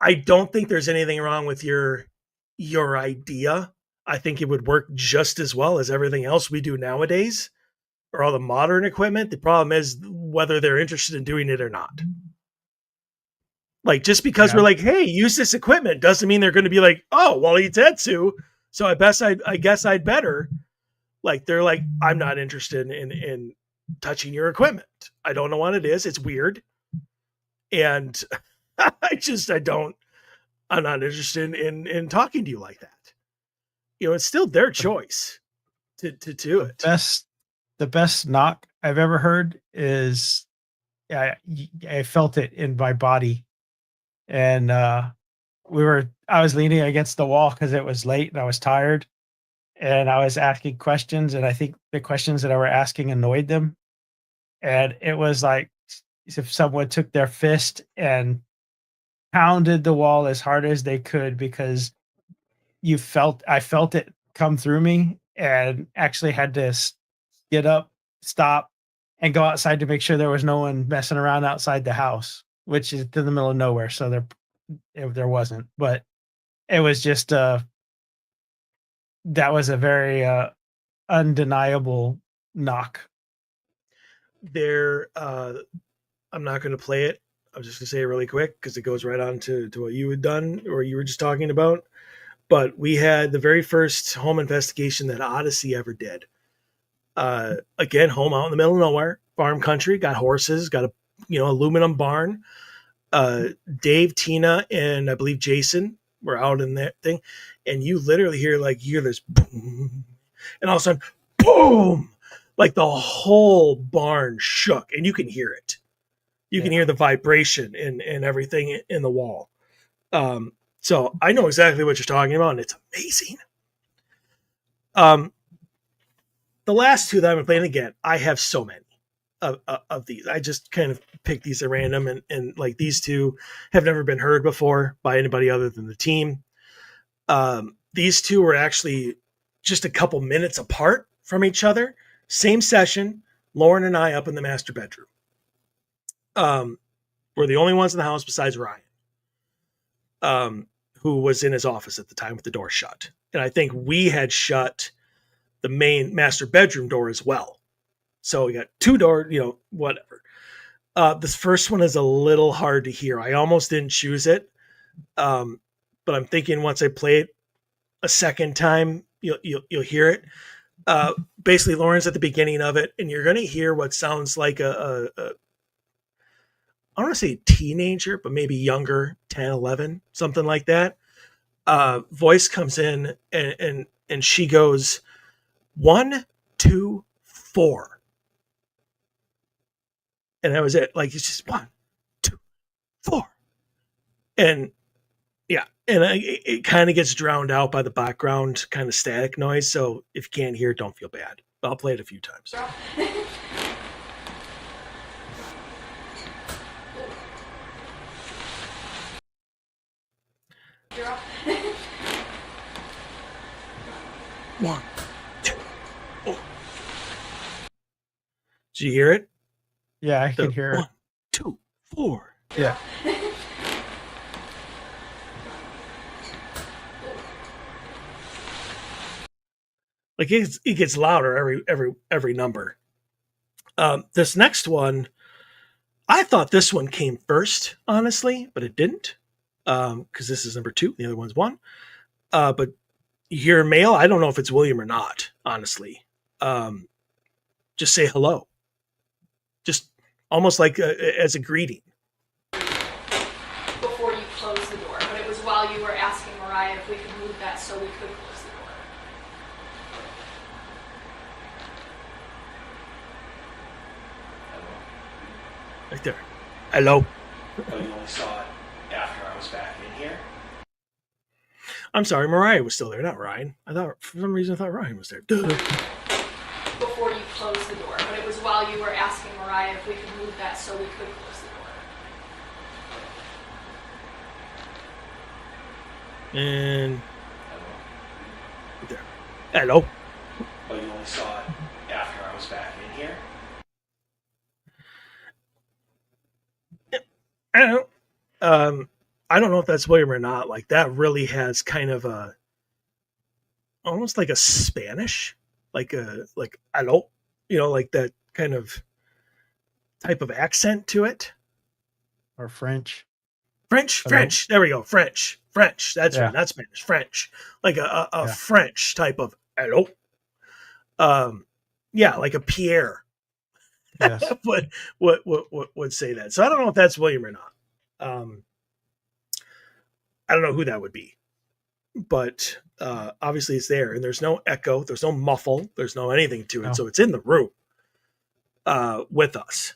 I don't think there's anything wrong with your idea. I think it would work just as well as everything else we do nowadays or all the modern equipment. The problem is whether they're interested in doing it or not. Like just because Yeah. we're like, hey, use this equipment doesn't mean they're going to be like, oh, well, he said to, so I guess I'd better. Like they're like, I'm not interested in touching your equipment. I don't know what it is. It's weird. And I'm not interested in talking to you like that. It's still their choice to do The it. best the best knock I've ever heard is, I felt it in my body, and I was leaning against the wall because it was late and I was tired, and I was asking questions, and I think the questions that I were asking annoyed them, and it was like if someone took their fist and pounded the wall as hard as they could, because I felt it come through me, and actually had to get up, stop, and go outside to make sure there was no one messing around outside the house, which is in the middle of nowhere. So there wasn't, but it was just, that was a very, undeniable knock. There, I'm not going to play it. I'm just going to say it really quick because it goes right on to what you had done or you were just talking about. But we had the very first home investigation that Odyssey ever did. Again, home out in the middle of nowhere, farm country, got horses, got a aluminum barn. Dave, Tina, and I believe Jason were out in that thing, and you literally hear this boom, and all of a sudden, boom, like the whole barn shook, and you can hear it. You can hear the vibration and everything in the wall. So I know exactly what you're talking about, and it's amazing. The last two that I'm playing, again, I have so many of these. I just kind of picked these at random, and like these two have never been heard before by anybody other than the team. These two were actually just a couple minutes apart from each other. Same session, Lauren and I up in the master bedroom. We're the only ones in the house besides Ryan, who was in his office at the time with the door shut. And I think we had shut the main master bedroom door as well. So we got two doors, whatever. This first one is a little hard to hear. I almost didn't choose it. But I'm thinking once I play it a second time, you'll hear it. Basically, Lauren's at the beginning of it, and you're going to hear what sounds like I don't want to say teenager, but maybe younger, 10, 11, something like that. Voice comes in, and she goes, 1, 2, 4. And that was it. Like, it's just 1, 2, 4. And yeah, and it kind of gets drowned out by the background kind of static noise. So if you can't hear it, don't feel bad. I'll play it a few times. One, two, oh. Did you hear it? Yeah, I can hear it. 1, 2, 4. Yeah. Like it gets louder every number. This next one, I thought this one came first, honestly, but it didn't. Because this is number 2, the other one's 1. But you hear a male. I don't know if it's William or not, honestly. Just say hello. Just almost like as a greeting. Before you closed the door, but it was while you were asking Mariah if we could move that so we could close the door. Right there. Hello. Oh, you only saw it after I was back in here? I'm sorry, Mariah was still there, not Ryan. For some reason I thought Ryan was there. Duh. Before you closed the door, but it was while you were asking Mariah if we could move that so we could close the door. And Hello? right there. Hello. Oh, you only saw it after I was back in here? I don't know if that's William or not. Like that really has kind of a almost like a Spanish, like hello, like that kind of type of accent to it. Or French. French. There we go. French. That's right. Not Spanish. French. Like a French type of hello. Yeah, like a Pierre. Yes. would say that. So I don't know if that's William or not. I don't know who that would be, but obviously it's there, and there's no echo, there's no muffle, there's no anything to it, so it's in the room with us.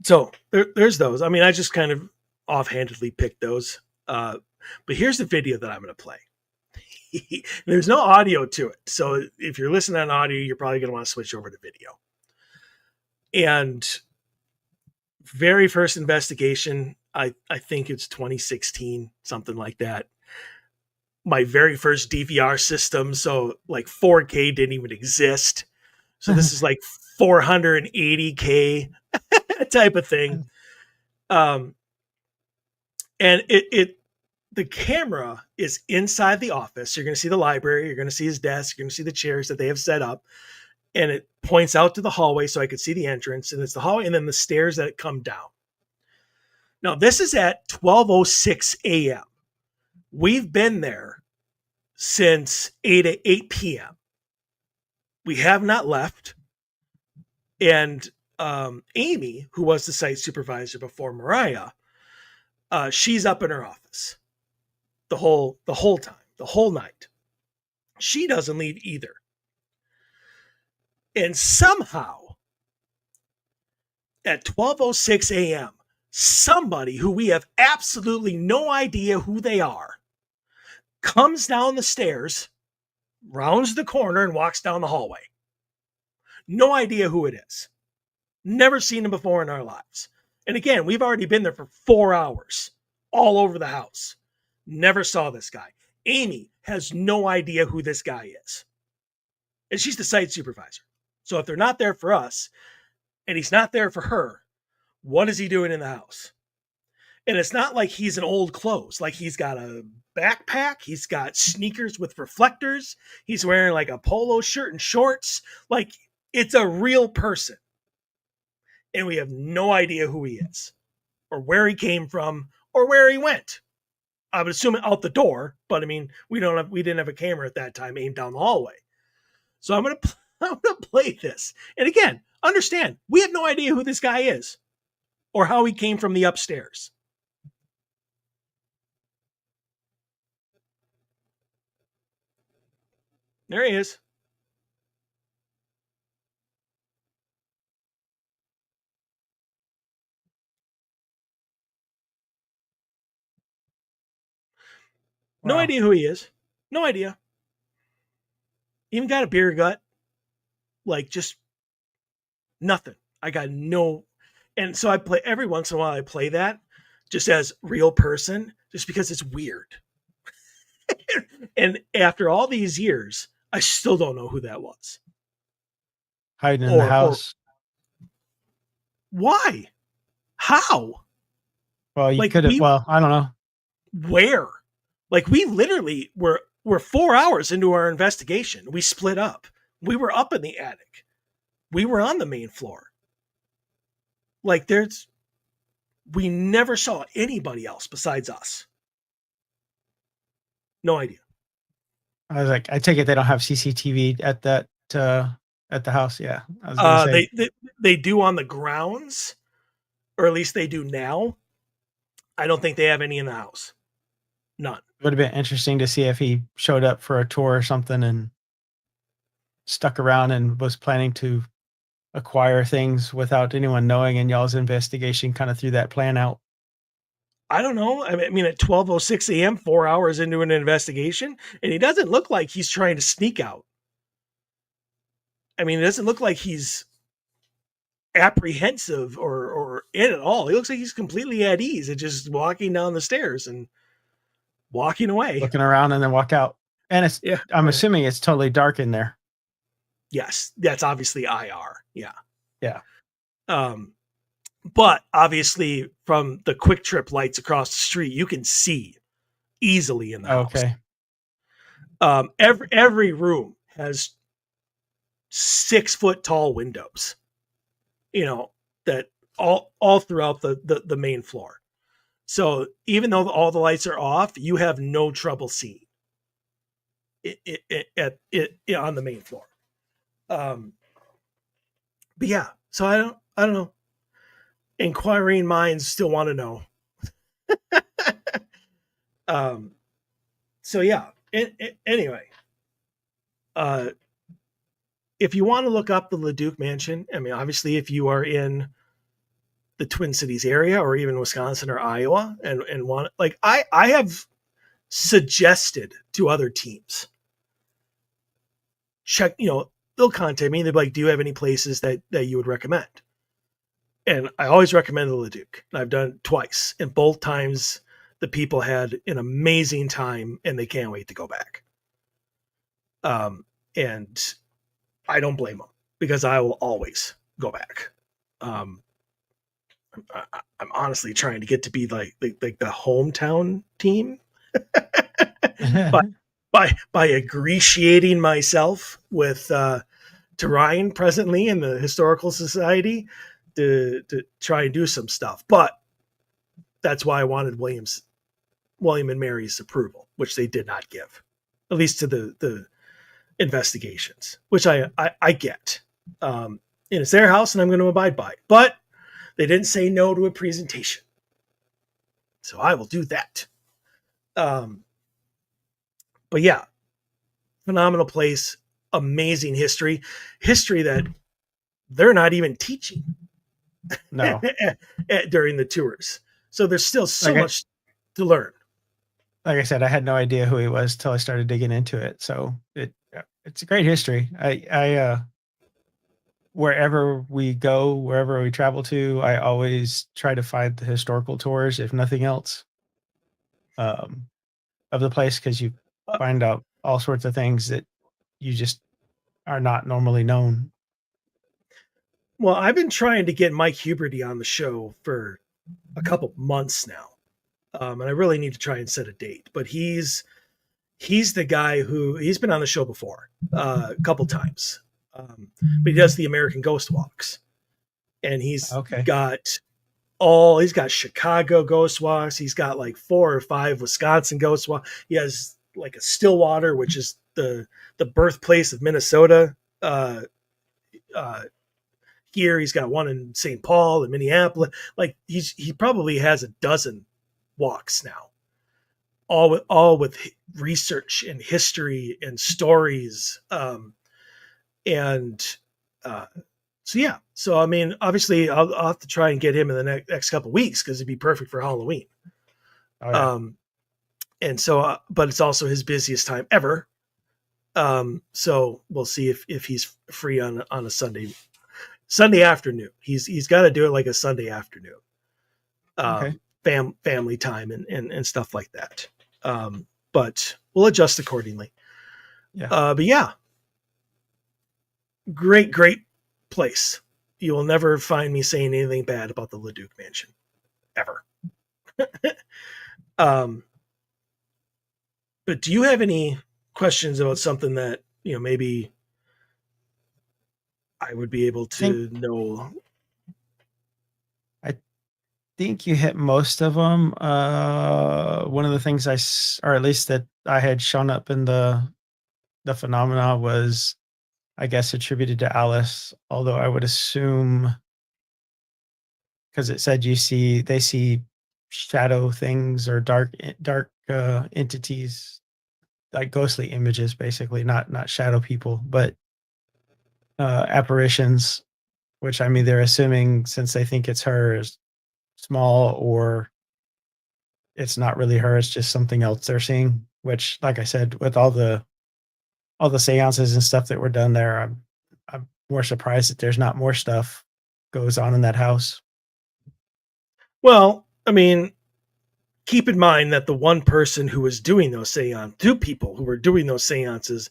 So there's those. I mean, I just kind of offhandedly picked those, but here's the video that I'm going to play. There's no audio to it, so if you're listening on audio, you're probably going to want to switch over to video. And very first investigation, I think it's 2016, something like that. My very first DVR system, so like 4K didn't even exist. So this is like 480K type of thing. And the camera is inside the office. You're going to see the library. You're going to see his desk. You're going to see the chairs that they have set up. And it points out to the hallway so I could see the entrance. And it's the hallway and then the stairs that come down. Now, this is at 12:06 a.m. We've been there since 8 p.m. We have not left. And Amy, who was the site supervisor before Mariah, she's up in her office the whole time, the whole night. She doesn't leave either. And somehow at 12:06 a.m., somebody who we have absolutely no idea who they are comes down the stairs, rounds the corner, and walks down the hallway. No idea who it is. Never seen him before in our lives. And again, we've already been there for 4 hours, all over the house. Never saw this guy. Amy has no idea who this guy is. And she's the site supervisor. So if they're not there for us, and he's not there for her, what is he doing in the house? And it's not like he's in old clothes. Like he's got a backpack. He's got sneakers with reflectors. He's wearing like a polo shirt and shorts. Like it's a real person. And we have no idea who he is or where he came from or where he went. I would assume out the door, but I mean, we didn't have a camera at that time aimed down the hallway. So I'm going to play this. And again, understand, we have no idea who this guy is or how he came from the upstairs. There he is. No Wow. idea who he is. No idea. Even got a beer gut. Like just nothing. I got no. And so I play every once in a while. I play that just as real person, just because it's weird. And after all these years, I still don't know who that was. Hiding in the Or- house. Why? How? Well, you like could have. we- Well, I don't know. Where? Like we literally were 4 hours into our investigation. We split up. We were up in the attic. We were on the main floor. Like we never saw anybody else besides us. No idea. I was like, I take it they don't have CCTV at that at the house. Yeah, I was gonna say. They do on the grounds, or at least they do now. I don't think they have any in the house. None. It would have been interesting to see if he showed up for a tour or something and stuck around and was planning to acquire things without anyone knowing, and y'all's investigation kind of threw that plan out. I don't know. I mean, at 12:06 a.m., 4 hours into an investigation, and he doesn't look like he's trying to sneak out. I mean, it doesn't look like he's apprehensive or in at all. He looks like he's completely at ease and just walking down the stairs and walking away. Looking around and then walk out. And it's Yeah. I'm assuming it's totally dark in there. Yes, that's obviously IR. Yeah. Yeah. But obviously from the Quick Trip lights across the street, you can see easily in the house. Okay. Every room has 6 foot tall windows, that all throughout the main floor. So even though all the lights are off, you have no trouble seeing it on the main floor. But yeah, so I don't know. Inquiring minds still want to know. So yeah. Anyway, if you want to look up the LeDuc Mansion, I mean, obviously, if you are in the Twin Cities area or even Wisconsin or Iowa and want, like, I have suggested to other teams, check, they'll contact me. They'll be like, do you have any places that you would recommend? And I always recommend the LeDuc. I've done it twice, and both times the people had an amazing time and they can't wait to go back. And I don't blame them because I will always go back. I'm honestly trying to get to be like the hometown team by ingratiating myself with to Ryan presently in the Historical Society to try and do some stuff. But that's why I wanted William and Mary's approval, which they did not give, at least to the investigations, which I get. And it's their house and I'm going to abide by it. But they didn't say no to a presentation. So I will do that. But yeah, phenomenal place, amazing history that they're not even teaching No. during the tours. So there's still so Okay. much to learn. Like I said, I had no idea who he was till I started digging into it. So it's a great history. I wherever we go, wherever we travel to, I always try to find the historical tours, if nothing else, of the place, because you Uh, find out all sorts of things that you just are not normally known. Well, I've been trying to get Mike Huberty on the show for a couple months now. And I really need to try and set a date. But he's the guy who he's been on the show before a couple times. But he does the American Ghost Walks, and he's Okay. got Chicago Ghost Walks. He's got like 4 or 5 Wisconsin Ghost Walks. He has like a Stillwater, which is the birthplace of Minnesota. Here he's got one in St. Paul and Minneapolis. Like he probably has a dozen walks now, all with research and history and stories. And so yeah, so I mean, obviously I'll have to try and get him in the next couple of weeks because it'd be perfect for Halloween. Oh, yeah. And so, but it's also his busiest time ever. So we'll see if he's free on a Sunday afternoon. He's got to do it like a Sunday afternoon. Okay. Family time and stuff like that. But we'll adjust accordingly. Yeah. But yeah, great place. You will never find me saying anything bad about the LeDuc Mansion, ever. But do you have any questions about something that maybe I would be able to know? I think you hit most of them. One of the things or at least that I had shown up in the phenomena was, I guess, attributed to Alice, although I would assume, because it said they see shadow things or dark entities, like ghostly images, basically, not shadow people, but apparitions, which, I mean, they're assuming, since they think it's her, is small, or it's not really her, it's just something else they're seeing, which, like I said, with all the seances and stuff that were done there, I'm more surprised that there's not more stuff goes on in that house. Well, I mean, keep in mind that the one person who was doing those seances, 2 people who were doing those seances,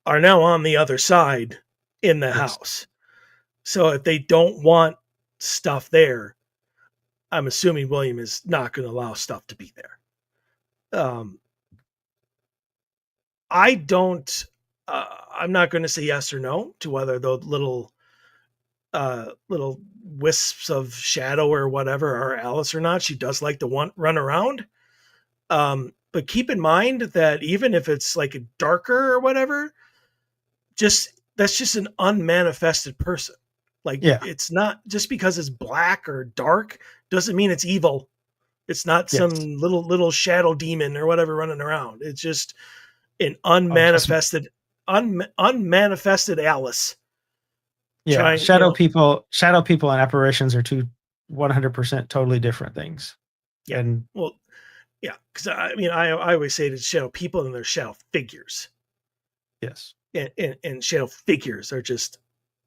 are now on the other side in the house. So if they don't want stuff there, I'm assuming William is not going to allow stuff to be there. I'm not going to say yes or no to whether the little wisps of shadow or whatever are Alice or not. She does like to run around. But keep in mind that even if it's like a darker or whatever, that's just an unmanifested person. Like, Yeah. It's not just because it's black or dark doesn't mean it's evil. It's not some little shadow demon or whatever running around. It's just an unmanifested Alice. Yeah. Shadow people and apparitions are 2 100% totally different things. Yeah. And well, yeah, because I mean, I always say there's shadow people and there's shadow figures. yes. And shadow figures are just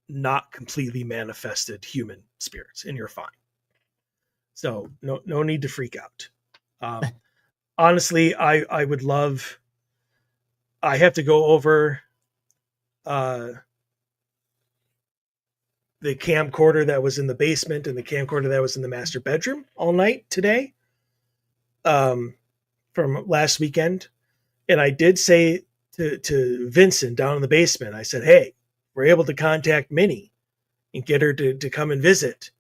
not completely manifested human spirits, and you're fine. So no need to freak out. Honestly, I would love. I have to go over the camcorder that was in the basement and the camcorder that was in the master bedroom all night today, from last weekend. And I did say to Vincent down in the basement, I said, hey, we're able to contact Minnie and get her to come and visit.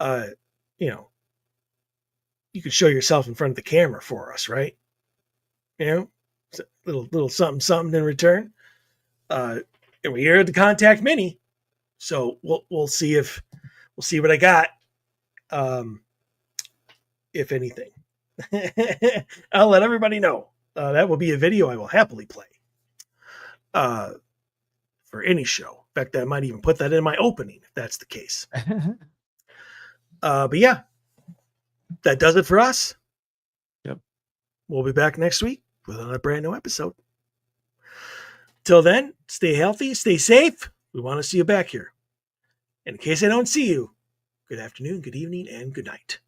You could show yourself in front of the camera for us, right? Little something in return. And we're here to contact Minnie. So we'll see what I got. If anything, I'll let everybody know. That will be a video I will happily play. For any show. In fact, I might even put that in my opening if that's the case. But yeah, that does it for us. Yep. We'll be back next week with another brand new episode. Till then, stay healthy, stay safe. We want to see you back here. And in case I don't see you, good afternoon, good evening, and good night.